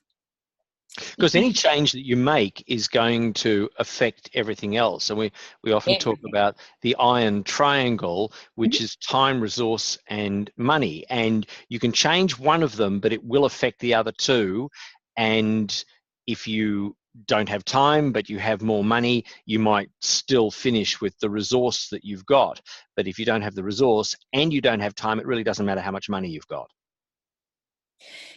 [SPEAKER 3] Because any change that you make is going to affect everything else. And we often talk about the iron triangle, which is time, resource, and money. And you can change one of them, but it will affect the other two. And if you don't have time, but you have more money, you might still finish with the resource that you've got. But if you don't have the resource and you don't have time, it really doesn't matter how much money you've got.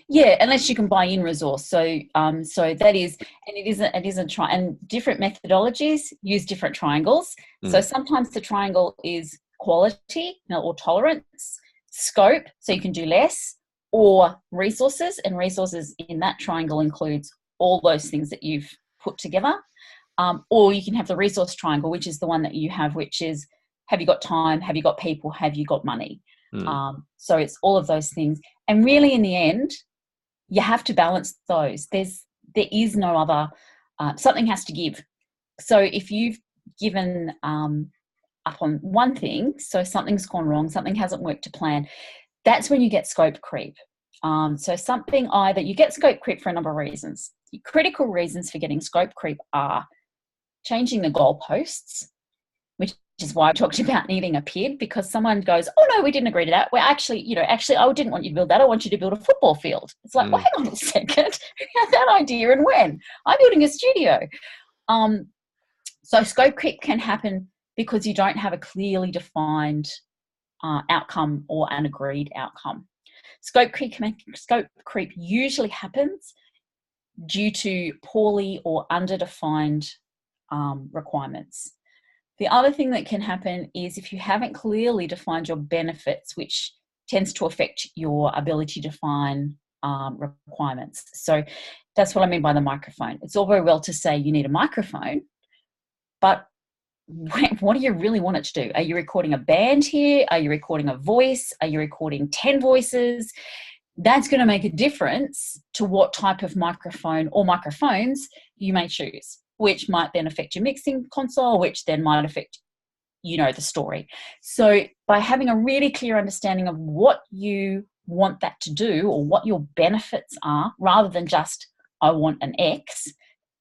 [SPEAKER 2] Yeah, unless you can buy in resource. So that is, and it isn't and different methodologies use different triangles. So sometimes the triangle is quality, or tolerance, scope, so you can do less, or resources, and resources in that triangle includes all those things that you've put together. Or you can have the resource triangle, which is the one that you have, which is, have you got time, have you got people, have you got money? So it's all of those things. And really in the end, you have to balance those. There is no other, something has to give. So if you've given up on one thing, so something's gone wrong, something hasn't worked to plan, that's when you get scope creep. So something either, you get scope creep for a number of reasons. The critical reasons for getting scope creep are changing the goalposts, which is why I talked about needing a PID, because someone goes, oh no, we didn't agree to that. Well, actually, I didn't want you to build that. I want you to build a football field. It's like, well, hang on a second. Who had that idea and when? I'm building a studio. So scope creep can happen because you don't have a clearly defined outcome or an agreed outcome. Scope creep usually happens due to poorly or underdefined requirements. The other thing that can happen is if you haven't clearly defined your benefits, which tends to affect your ability to define requirements. So that's what I mean by the microphone. It's all very well to say you need a microphone, but what do you really want it to do? Are you recording a band here? Are you recording a voice? Are you recording 10 voices? That's going to make a difference to what type of microphone or microphones you may choose, which might then affect your mixing console, which then might affect, the story. So by having a really clear understanding of what you want that to do or what your benefits are, rather than just, I want an X,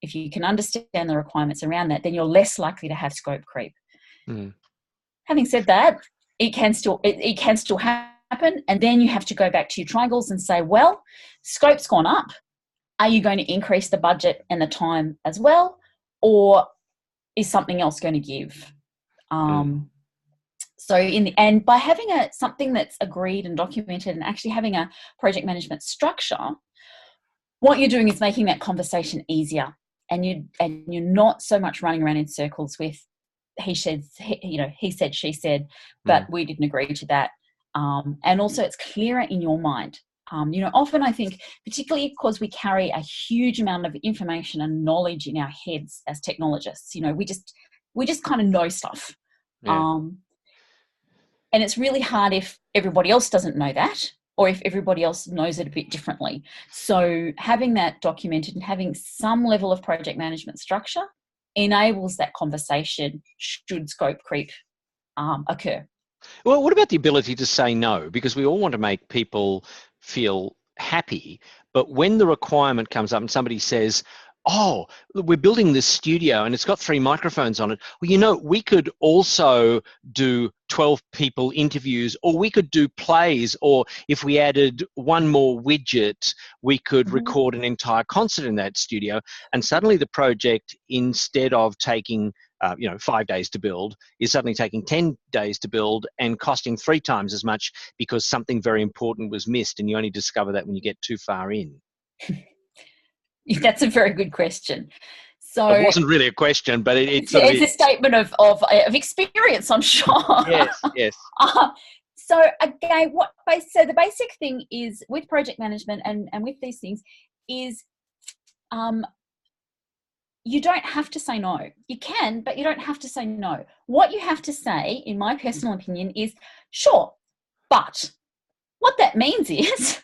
[SPEAKER 2] if you can understand the requirements around that, then you're less likely to have scope creep. Having said that, it can still happen, and then you have to go back to your triangles and say, well, scope's gone up. Are you going to increase the budget and the time as well, or is something else going to give? So in the end, by having something that's agreed and documented and actually having a project management structure, what you're doing is making that conversation easier, and you're not so much running around in circles with he said, she said, but we didn't agree to that. And also it's clearer in your mind. Often I think, particularly because we carry a huge amount of information and knowledge in our heads as technologists, we just kind of know stuff.
[SPEAKER 3] Yeah.
[SPEAKER 2] And it's really hard if everybody else doesn't know that, or if everybody else knows it a bit differently. So having that documented and having some level of project management structure enables that conversation should scope creep occur.
[SPEAKER 3] Well, what about the ability to say no? Because we all want to make people feel happy, but when the requirement comes up and somebody says, oh, we're building this studio and it's got 3 microphones on it. Well, we could also do 12 people interviews, or we could do plays, or if we added one more widget, we could record an entire concert in that studio. And suddenly the project, instead of taking 5 days to build, is suddenly taking 10 days to build and costing 3 times as much because something very important was missed, and you only discover that when you get too far in.
[SPEAKER 2] That's a very good question. So
[SPEAKER 3] it wasn't really a question, but it's
[SPEAKER 2] a statement of experience, I'm sure.
[SPEAKER 3] Yes.
[SPEAKER 2] So again, the basic thing is with project management and with these things is, you don't have to say no. You can, but you don't have to say no. What you have to say, in my personal opinion, is sure, but what that means is,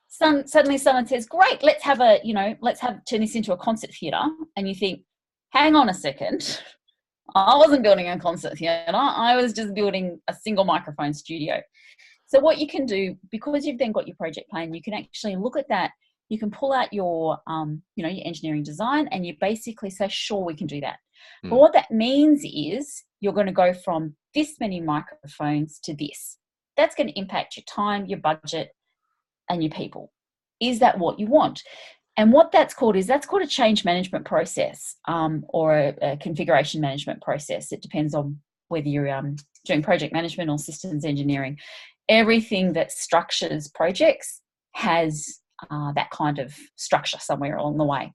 [SPEAKER 2] suddenly someone says, great, let's turn this into a concert theatre. And you think, hang on a second, I wasn't building a concert theatre. I was just building a single microphone studio. So what you can do, because you've then got your project plan, you can actually look at that. You can pull out your engineering design, and you basically say, sure, we can do that. But what that means is you're going to go from this many microphones to this. That's going to impact your time, your budget, and your people. Is that what you want? And what that's called a change management process, or a configuration management process. It depends on whether you're doing project management or systems engineering. Everything that structures projects has that kind of structure somewhere along the way.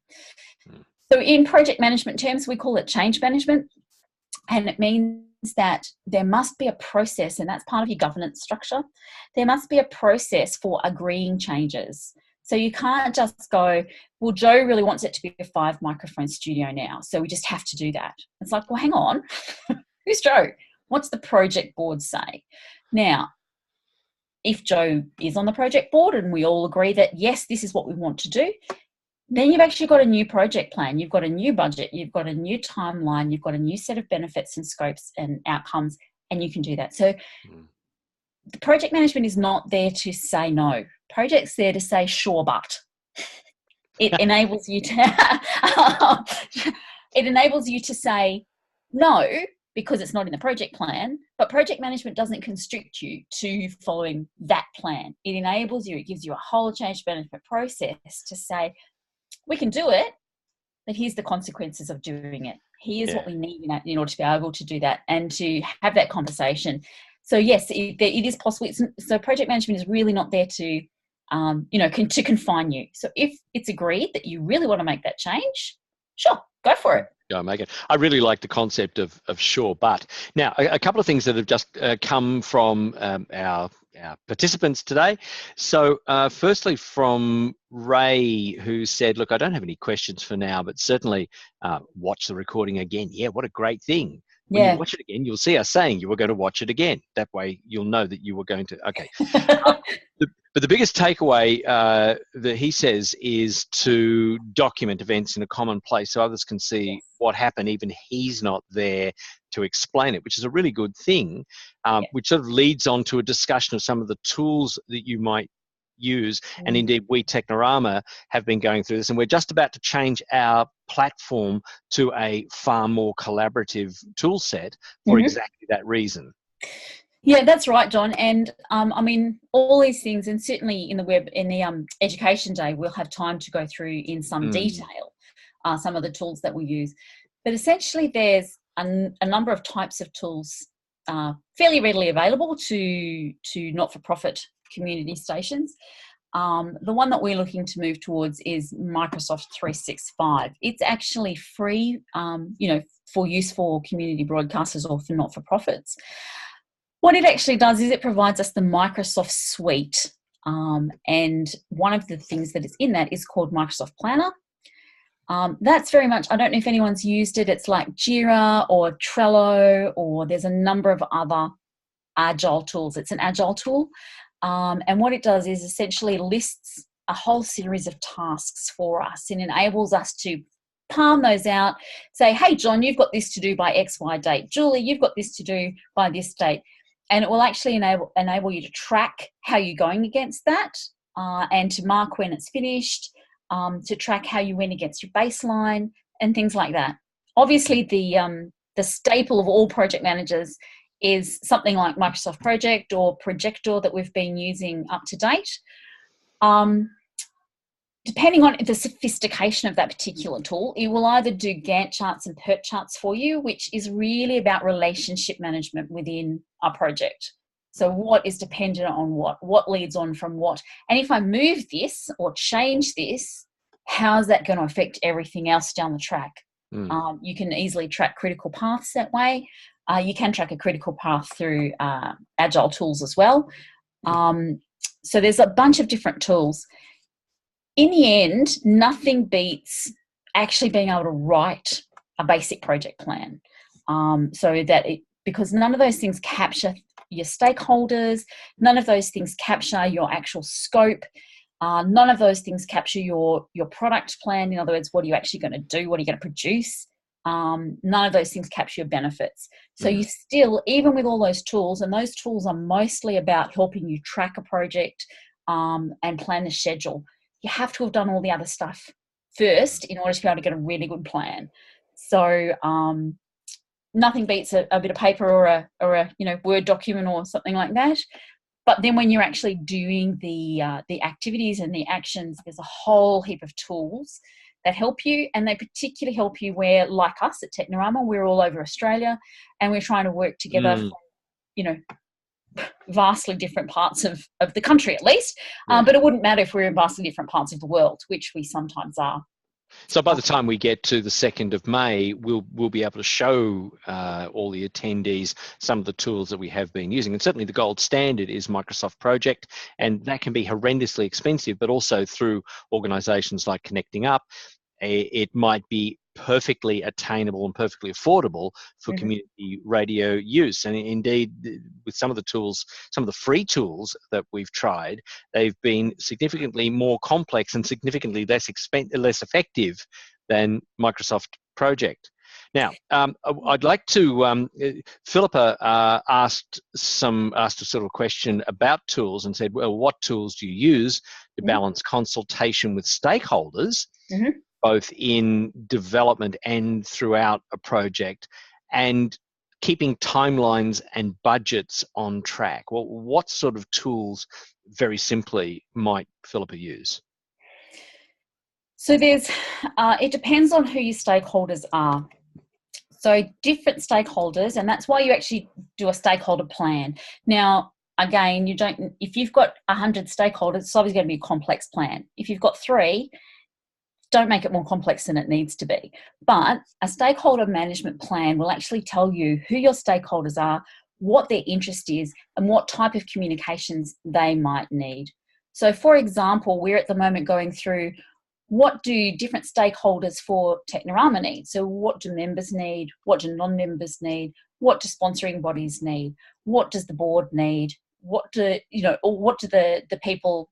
[SPEAKER 2] So in project management terms, we call it change management, and it means that there must be a process, and that's part of your governance structure. There must be a process for agreeing changes. So you can't just go, well, Joe really wants it to be a 5 microphone studio now, so we just have to do that. It's like, well, hang on. Who's Joe? What's the project board say? Now, if Joe is on the project board and we all agree that, yes, this is what we want to do, then you've actually got a new project plan. You've got a new budget. You've got a new timeline. You've got a new set of benefits and scopes and outcomes, and you can do that. So the project management is not there to say no. Project's there to say sure, but. It enables you to say no because it's not in the project plan, but project management doesn't constrict you to following that plan. It enables you, it gives you a whole change management process to say, we can do it, but here's the consequences of doing it. Here's what we need in order to be able to do that and to have that conversation. So yes, it is possible. So project management is really not there to, to confine you. So if it's agreed that you really want to make that change, sure, go for it.
[SPEAKER 3] Go make it. I really like the concept of sure, but. Now, a couple of things that have just come from our our participants today. So firstly from Ray, who said, look, I don't have any questions for now, but certainly watch the recording again. Yeah, what a great thing. When you watch it again, you'll see us saying you were going to watch it again. That way you'll know that you were going to, okay. But the biggest takeaway that he says is to document events in a common place so others can see what happened, even he's not there to explain it, which is a really good thing, which sort of leads on to a discussion of some of the tools that you might use. And indeed, we, TECHNORAMA, have been going through this, and we're just about to change our platform to a far more collaborative tool set for exactly that reason.
[SPEAKER 2] Yeah, that's right, John. And I mean, all these things, and certainly in the education day, we'll have time to go through in some detail some of the tools that we use. But essentially, there's a number of types of tools fairly readily available to not-for-profit community stations. The one that we're looking to move towards is Microsoft 365. It's actually free, for use for community broadcasters or for not-for-profits. What it actually does is it provides us the Microsoft suite. And one of the things that is in that is called Microsoft Planner. That's very much, I don't know if anyone's used it. It's like Jira or Trello, or there's a number of other agile tools. It's an agile tool. And what it does is essentially lists a whole series of tasks for us and enables us to palm those out, say, hey, John, you've got this to do by X, Y date. Julie, you've got this to do by this date. And it will actually enable you to track how you're going against that and to mark when it's finished, to track how you went against your baseline and things like that. Obviously, the staple of all project managers is something like Microsoft Project or Projector that we've been using up to date. Depending on the sophistication of that particular tool, it will either do Gantt charts and PERT charts for you, which is really about relationship management within a project. So what is dependent on what leads on from what? And if I move this or change this, how's that going to affect everything else down the track? You can easily track critical paths that way. You can track a critical path through agile tools as well. So there's a bunch of different tools. In the end, nothing beats actually being able to write a basic project plan, because none of those things capture your stakeholders, none of those things capture your actual scope, none of those things capture your product plan. In other words, what are you actually going to do? What are you going to produce? None of those things capture your benefits. So you still, even with all those tools, and those tools are mostly about helping you track a project and plan the schedule, you have to have done all the other stuff first in order to be able to get a really good plan. So nothing beats a bit of paper or a Word document or something like that. But then when you're actually doing the activities and the actions, there's a whole heap of tools that help you, and they particularly help you where, like us at TECHNORAMA, we're all over Australia and we're trying to work together from, vastly different parts of the country at least, but it wouldn't matter if we're in vastly different parts of the world, which we sometimes are.
[SPEAKER 3] So by the time we get to the 2nd of May, we'll be able to show all the attendees some of the tools that we have been using. And certainly the gold standard is Microsoft Project, and that can be horrendously expensive, but also through organizations like Connecting Up, it might be perfectly attainable and perfectly affordable for community radio use. And indeed, with some of the tools, some of the free tools that we've tried, they've been significantly more complex and significantly less effective than Microsoft Project. Now, I'd like to, Philippa asked a sort of question about tools and said, well, what tools do you use to balance consultation with stakeholders, both in development and throughout a project, and keeping timelines and budgets on track? Well, what sort of tools, very simply, might Philippa use?
[SPEAKER 2] So it depends on who your stakeholders are. So different stakeholders, and that's why you actually do a stakeholder plan. Now, again, if you've got 100 stakeholders, it's obviously going to be a complex plan. If you've got 3, don't make it more complex than it needs to be. But a stakeholder management plan will actually tell you who your stakeholders are, what their interest is, and what type of communications they might need. So, for example, we're at the moment going through, what do different stakeholders for TECHNORAMA need? So what do members need? What do non-members need? What do sponsoring bodies need? What does the board need? What do, or what do the people,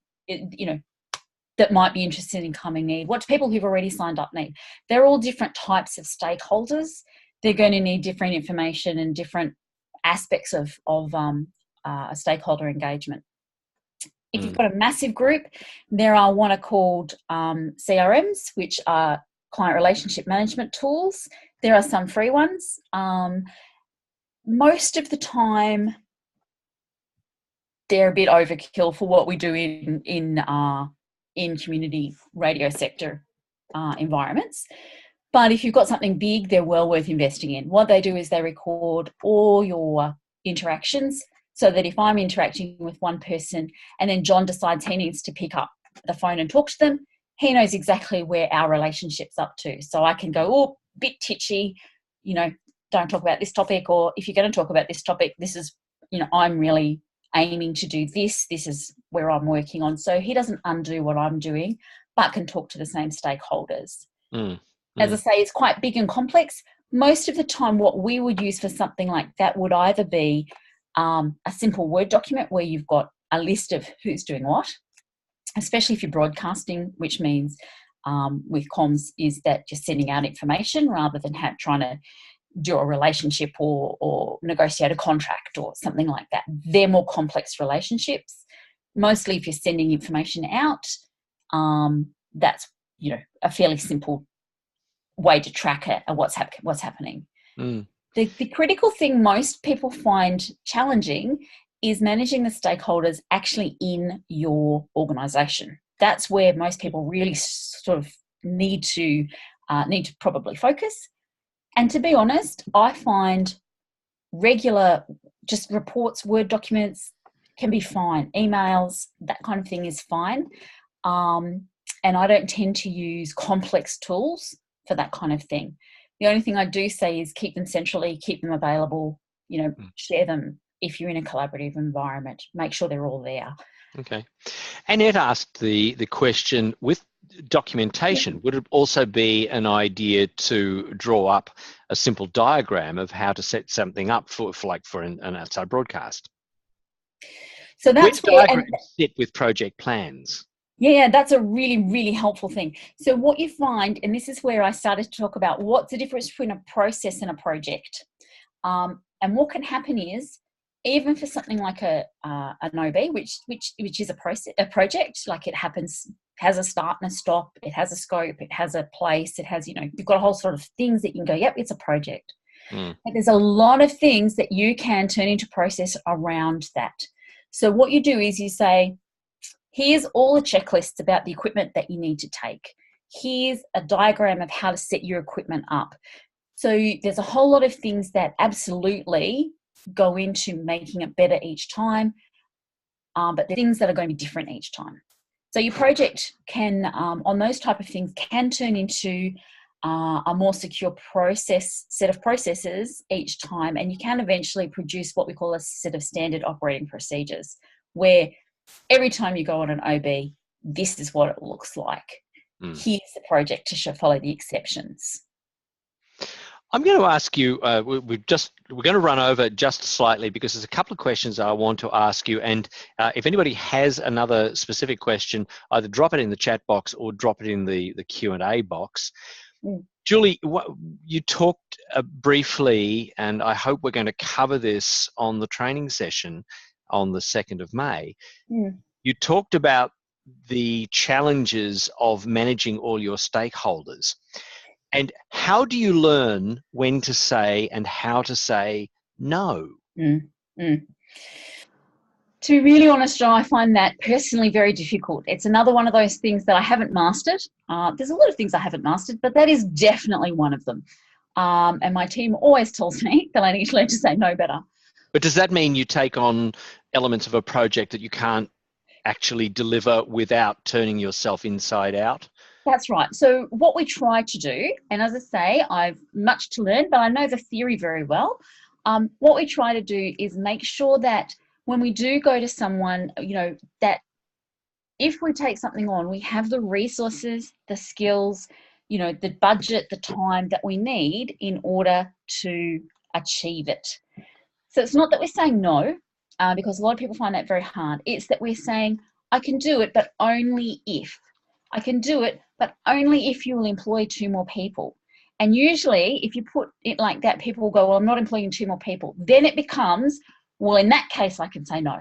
[SPEAKER 2] that might be interested in coming need? What do people who've already signed up need? They're all different types of stakeholders. They're going to need different information and different aspects of a stakeholder engagement. If you've got a massive group, there are what are called CRMs, which are client relationship management tools. There are some free ones. Most of the time, they're a bit overkill for what we do in community radio sector environments. But if you've got something big, they're well worth investing in. What they do is they record all your interactions, so that if I'm interacting with one person and then John decides he needs to pick up the phone and talk to them, he knows exactly where our relationship's up to. So I can go, oh, bit titchy, don't talk about this topic, or if you're going to talk about this topic, this is, I'm really aiming to do this. This is where I'm working on. So he doesn't undo what I'm doing, but can talk to the same stakeholders. As I say, it's quite big and complex. Most of the time, what we would use for something like that would either be a simple Word document where you've got a list of who's doing what, especially if you're broadcasting, which means with comms is that you're sending out information rather than trying to do a relationship or negotiate a contract or something like that. They're more complex relationships. Mostly if you're sending information out, that's a fairly simple way to track it and what's happening. The critical thing most people find challenging is managing the stakeholders actually in your organisation. That's where most people really sort of need to probably focus. And to be honest, I find regular just reports, Word documents can be fine. Emails, that kind of thing is fine. And I don't tend to use complex tools for that kind of thing. The only thing I do say is keep them centrally, keep them available, share them if you're in a collaborative environment. Make sure they're all there.
[SPEAKER 3] Okay. Annette asked the question, with documentation, would it also be an idea to draw up a simple diagram of how to set something up for an outside broadcast?
[SPEAKER 2] So that's
[SPEAKER 3] where diagrams sit with project plans.
[SPEAKER 2] Yeah, that's a really, really helpful thing. So what you find, and this is where I started to talk about what's the difference between a process and a project. And what can happen is, even for something like an OB, which is a project, like it has a start and a stop, it has a scope, it has a place, it has, you've got a whole sort of things that you can go, yep, it's a project. But there's a lot of things that you can turn into process around that. So what you do is you say, here's all the checklists about the equipment that you need to take. Here's a diagram of how to set your equipment up. So there's a whole lot of things that absolutely go into making it better each time, but the things that are going to be different each time. So your project can, on those type of things, can turn into a more secure set of processes each time, and you can eventually produce what we call a set of standard operating procedures, where every time you go on an OB, this is what it looks like. Here's the project to follow the exceptions.
[SPEAKER 3] I'm going to ask you, we're going to run over just slightly because there's a couple of questions I want to ask you. And if anybody has another specific question, either drop it in the chat box or drop it in the Q&A box. Julie, you talked briefly, and I hope we're going to cover this on the training session on the 2nd of May. You talked about the challenges of managing all your stakeholders. And how do you learn when to say and how to say no?
[SPEAKER 2] To be really honest, Joe, I find that personally very difficult. It's another one of those things that I haven't mastered. There's a lot of things I haven't mastered, but that is definitely one of them. And my team always tells me that I need to learn to say no better.
[SPEAKER 3] But does that mean you take on elements of a project that you can't actually deliver without turning yourself inside out?
[SPEAKER 2] That's right. So what we try to do, and as I say, I've much to learn, but I know the theory very well. what we try to do is make sure that when we do go to someone, you know, that if we take something on, we have the resources, the skills, you know, the budget, the time that we need in order to achieve it. So it's not that we're saying no, because a lot of people find that very hard. It's that we're saying, I can do it, but only if. I can do it, but only if you will employ 2 more people. And usually, if you put it like that, people will go, well, I'm not employing 2 more people. Then it becomes, well, in that case, I can say no.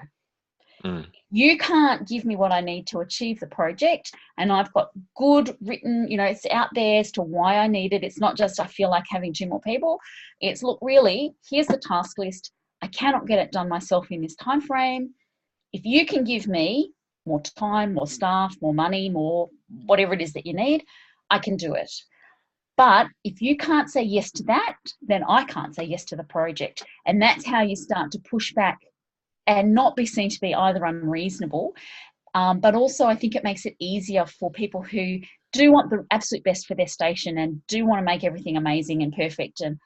[SPEAKER 2] You can't give me what I need to achieve the project, and I've got good written, you know, it's out there as to why I need it. It's not just I feel like having 2 more people. It's, look, really, here's the task list. I cannot get it done myself in this time frame. If you can give me more time, more staff, more money, more whatever it is that you need, I can do it. But if you can't say yes to that, then I can't say yes to the project. And that's how you start to push back and not be seen to be either unreasonable, but also I think it makes it easier for people who do want the absolute best for their station and do want to make everything amazing and perfect and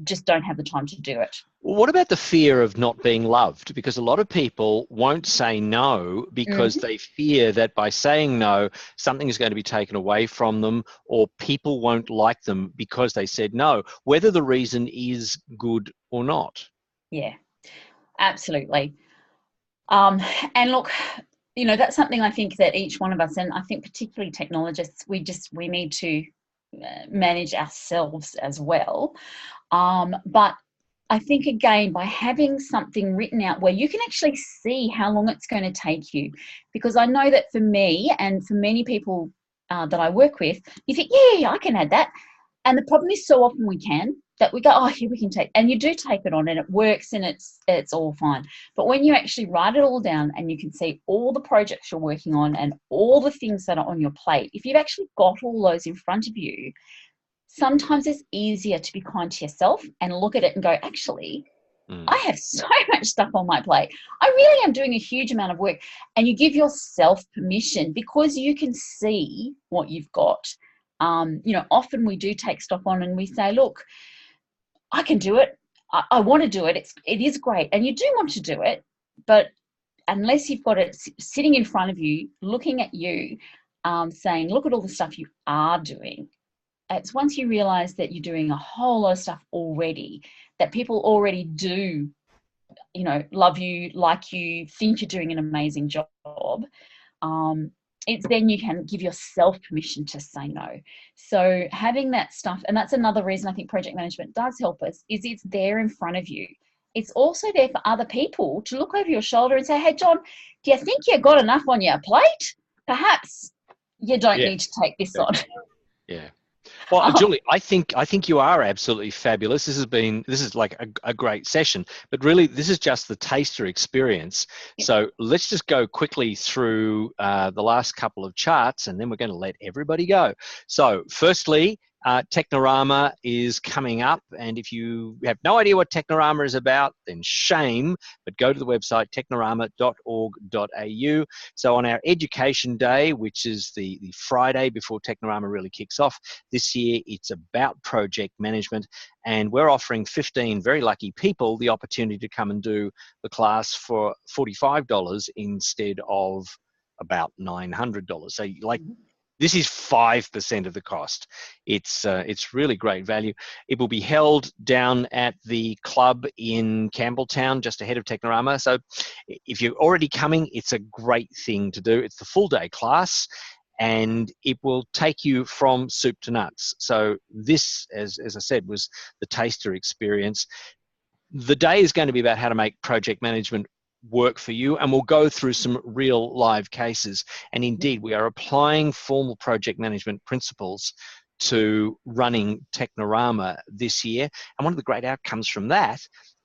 [SPEAKER 2] just don't have the time to do it.
[SPEAKER 3] What about the fear of not being loved? Because a lot of people won't say no because they fear that by saying no, something is going to be taken away from them, or people won't like them because they said no, whether the reason is good or not.
[SPEAKER 2] Yeah, absolutely. And look, you know, that's something I think that each one of us, and I think particularly technologists, we need to manage ourselves as well. But I think, again, by having something written out where you can actually see how long it's going to take you, because I know that for me and for many people that I work with, you think, yeah, I can add that. And the problem is so often we can, that we go, oh, here we can take, and you do take it on and it works and it's all fine. But when you actually write it all down and you can see all the projects you're working on and all the things that are on your plate, if you've actually got all those in front of you, sometimes it's easier to be kind to yourself and look at it and go, actually, I have so much stuff on my plate. I really am doing a huge amount of work. And you give yourself permission because you can see what you've got. You know, often we do take stuff on and we say, look, I can do it. I want to do it. It is great. And you do want to do it, but unless you've got it sitting in front of you, looking at you, saying, look at all the stuff you are doing. It's once you realize that you're doing a whole lot of stuff already, that people already do, you know, love you, like you, think you're doing an amazing job, it's then you can give yourself permission to say no. So having that stuff, and that's another reason I think project management does help us, is it's there in front of you. It's also there for other people to look over your shoulder and say, hey, John, do you think you've got enough on your plate? Perhaps you don't need to take this on.
[SPEAKER 3] Yeah. Well, Julie, I think you are absolutely fabulous. This is like a great session, but really this is just the taster experience. So let's just go quickly through the last couple of charts and then we're going to let everybody go. So firstly, TECHNORAMA is coming up, and if you have no idea what TECHNORAMA is about, then shame, but go to the website technorama.org.au. So on our education day, which is the Friday before TECHNORAMA really kicks off, this year it's about project management, and we're offering 15 very lucky people the opportunity to come and do the class for $45 instead of about $900. So like, this is 5% of the cost. It's really great value. It will be held down at the club in Campbelltown, just ahead of TECHNORAMA. So if you're already coming, it's a great thing to do. It's the full day class and it will take you from soup to nuts. So this, as I said, was the taster experience. The day is going to be about how to make project management work for you, and we'll go through some real live cases. And indeed, we are applying formal project management principles to running TECHNORAMA this year. And one of the great outcomes from that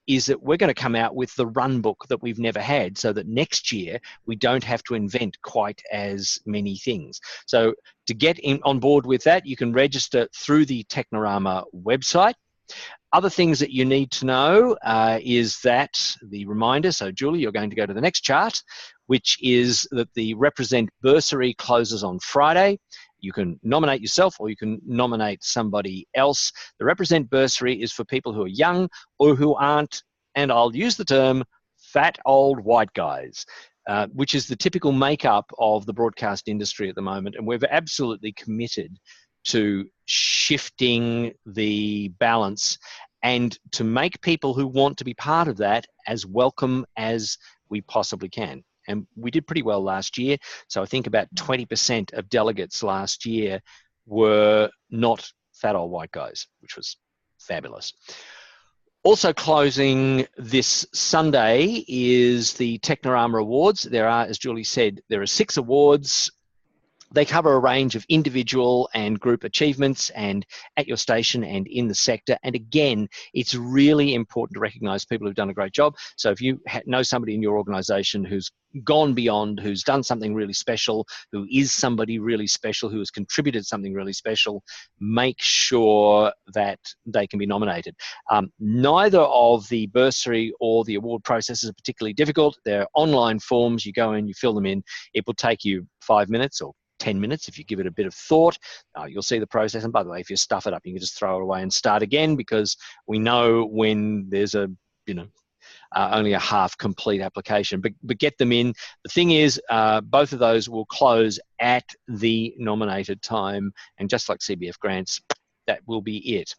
[SPEAKER 3] is that we're going to come out with the run book that we've never had, so that next year we don't have to invent quite as many things. So to get on board with that, you can register through the TECHNORAMA website. Other things that you need to know is that the reminder, so Julie, you're going to go to the next chart, which is that the Represent Bursary closes on Friday. You can nominate yourself or you can nominate somebody else. The Represent Bursary is for people who are young or who aren't, and I'll use the term, fat old white guys. Which is the typical makeup of the broadcast industry at the moment. And we're absolutely committed to shifting the balance and to make people who want to be part of that as welcome as we possibly can. And we did pretty well last year. So I think about 20% of delegates last year were not fat old white guys, which was fabulous. Also closing this Sunday is the TECHNORAMA Awards. There are, as Julie said, there are 6 awards. They cover a range of individual and group achievements and at your station and in the sector. And again, it's really important to recognise people who've done a great job. So if you know somebody in your organisation who's gone beyond, who's done something really special, who is somebody really special, who has contributed something really special, make sure that they can be nominated. Neither of the bursary or the award processes are particularly difficult. They're online forms. You go in, you fill them in. It will take you 5 minutes or 10 minutes if you give it a bit of thought. You'll see the process. And by the way, if you stuff it up, you can just throw it away and start again, because we know when there's a, only a half complete application, but get them in. The thing is, both of those will close at the nominated time, and just like CBF grants, that will be it.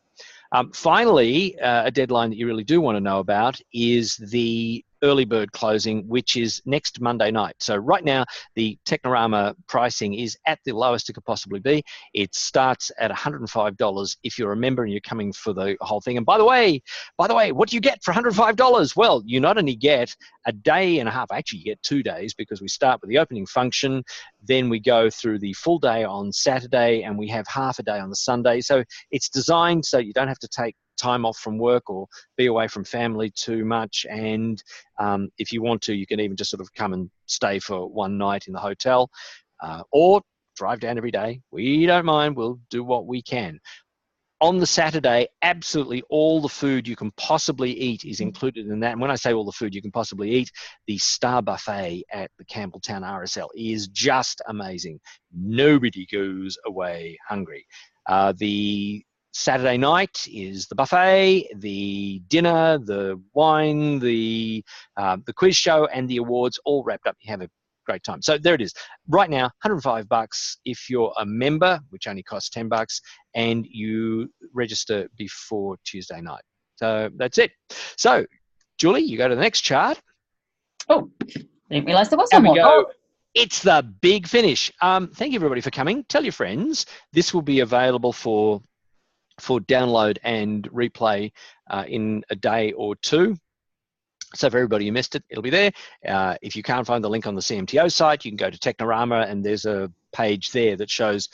[SPEAKER 3] Finally, a deadline that you really do want to know about is the early bird closing, which is next Monday night. So right now, the TECHNORAMA pricing is at the lowest it could possibly be. It starts at $105 if you're a member and you're coming for the whole thing. And by the way, what do you get for $105? Well, you not only get a day and a half, actually you get 2 days, because we start with the opening function, then we go through the full day on Saturday, and we have half a day on the Sunday. So it's designed so you don't have to take time off from work or be away from family too much. And if you want to, you can even just sort of come and stay for one night in the hotel, or drive down every day. We don't mind. We'll do what we can. On the Saturday, absolutely all the food you can possibly eat is included in that. And when I say all the food you can possibly eat, the Star Buffet at the Campbelltown RSL is just amazing. Nobody goes away hungry. The Saturday night is the buffet, the dinner, the wine, the quiz show, and the awards all wrapped up. You have a great time. So there it is. Right now, $105 if you're a member, which only costs $10, and you register before Tuesday night. So that's it. So, Julie, you go to the next chart.
[SPEAKER 2] Oh, didn't realise there was one more.
[SPEAKER 3] Oh. It's the big finish. Thank you, everybody, for coming. Tell your friends. This will be available for download and replay in a day or 2. So for everybody who missed it, it'll be there. If you can't find the link on the CMTO site, you can go to TECHNORAMA, and there's a page there that shows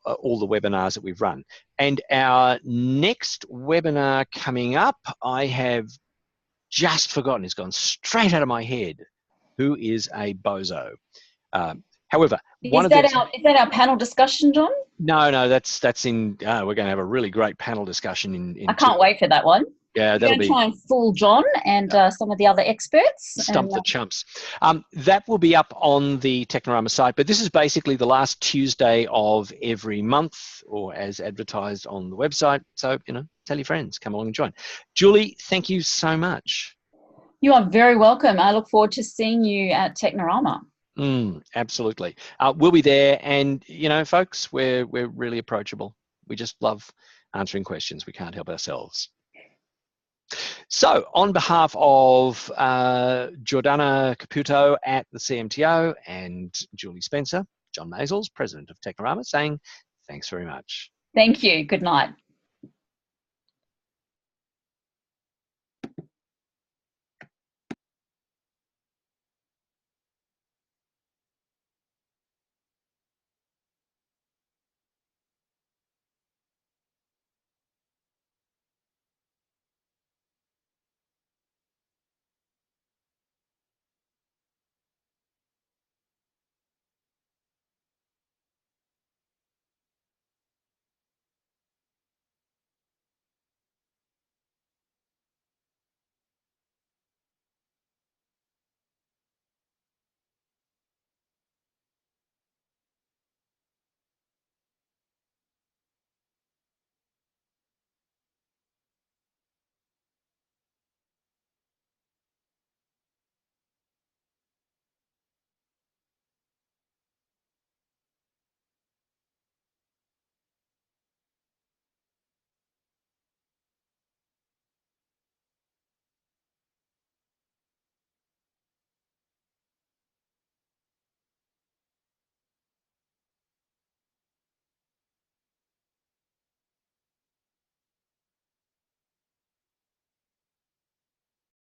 [SPEAKER 3] all the webinars that we've run. And our next webinar coming up, I have just forgotten. It's gone straight out of my head. Who is a bozo? However,
[SPEAKER 2] is that our panel discussion, John?
[SPEAKER 3] No, that's in. We're going to have a really great panel discussion in
[SPEAKER 2] I can't wait for that one.
[SPEAKER 3] Yeah,
[SPEAKER 2] We're
[SPEAKER 3] that'll
[SPEAKER 2] going to
[SPEAKER 3] be.
[SPEAKER 2] try and fool John and some of the other experts.
[SPEAKER 3] Stump the chumps. That will be up on the TECHNORAMA site, but this is basically the last Tuesday of every month, or as advertised on the website. So, tell your friends, come along and join. Julie, thank you so much.
[SPEAKER 2] You are very welcome. I look forward to seeing you at TECHNORAMA.
[SPEAKER 3] Absolutely. We'll be there, and folks, we're really approachable. We just love answering questions. We can't help ourselves. So on behalf of Jordana Caputo at the CMTO and Julie Spencer, John Mazels, President of TECHNORAMA, saying thanks very much.
[SPEAKER 2] Thank you. Good night.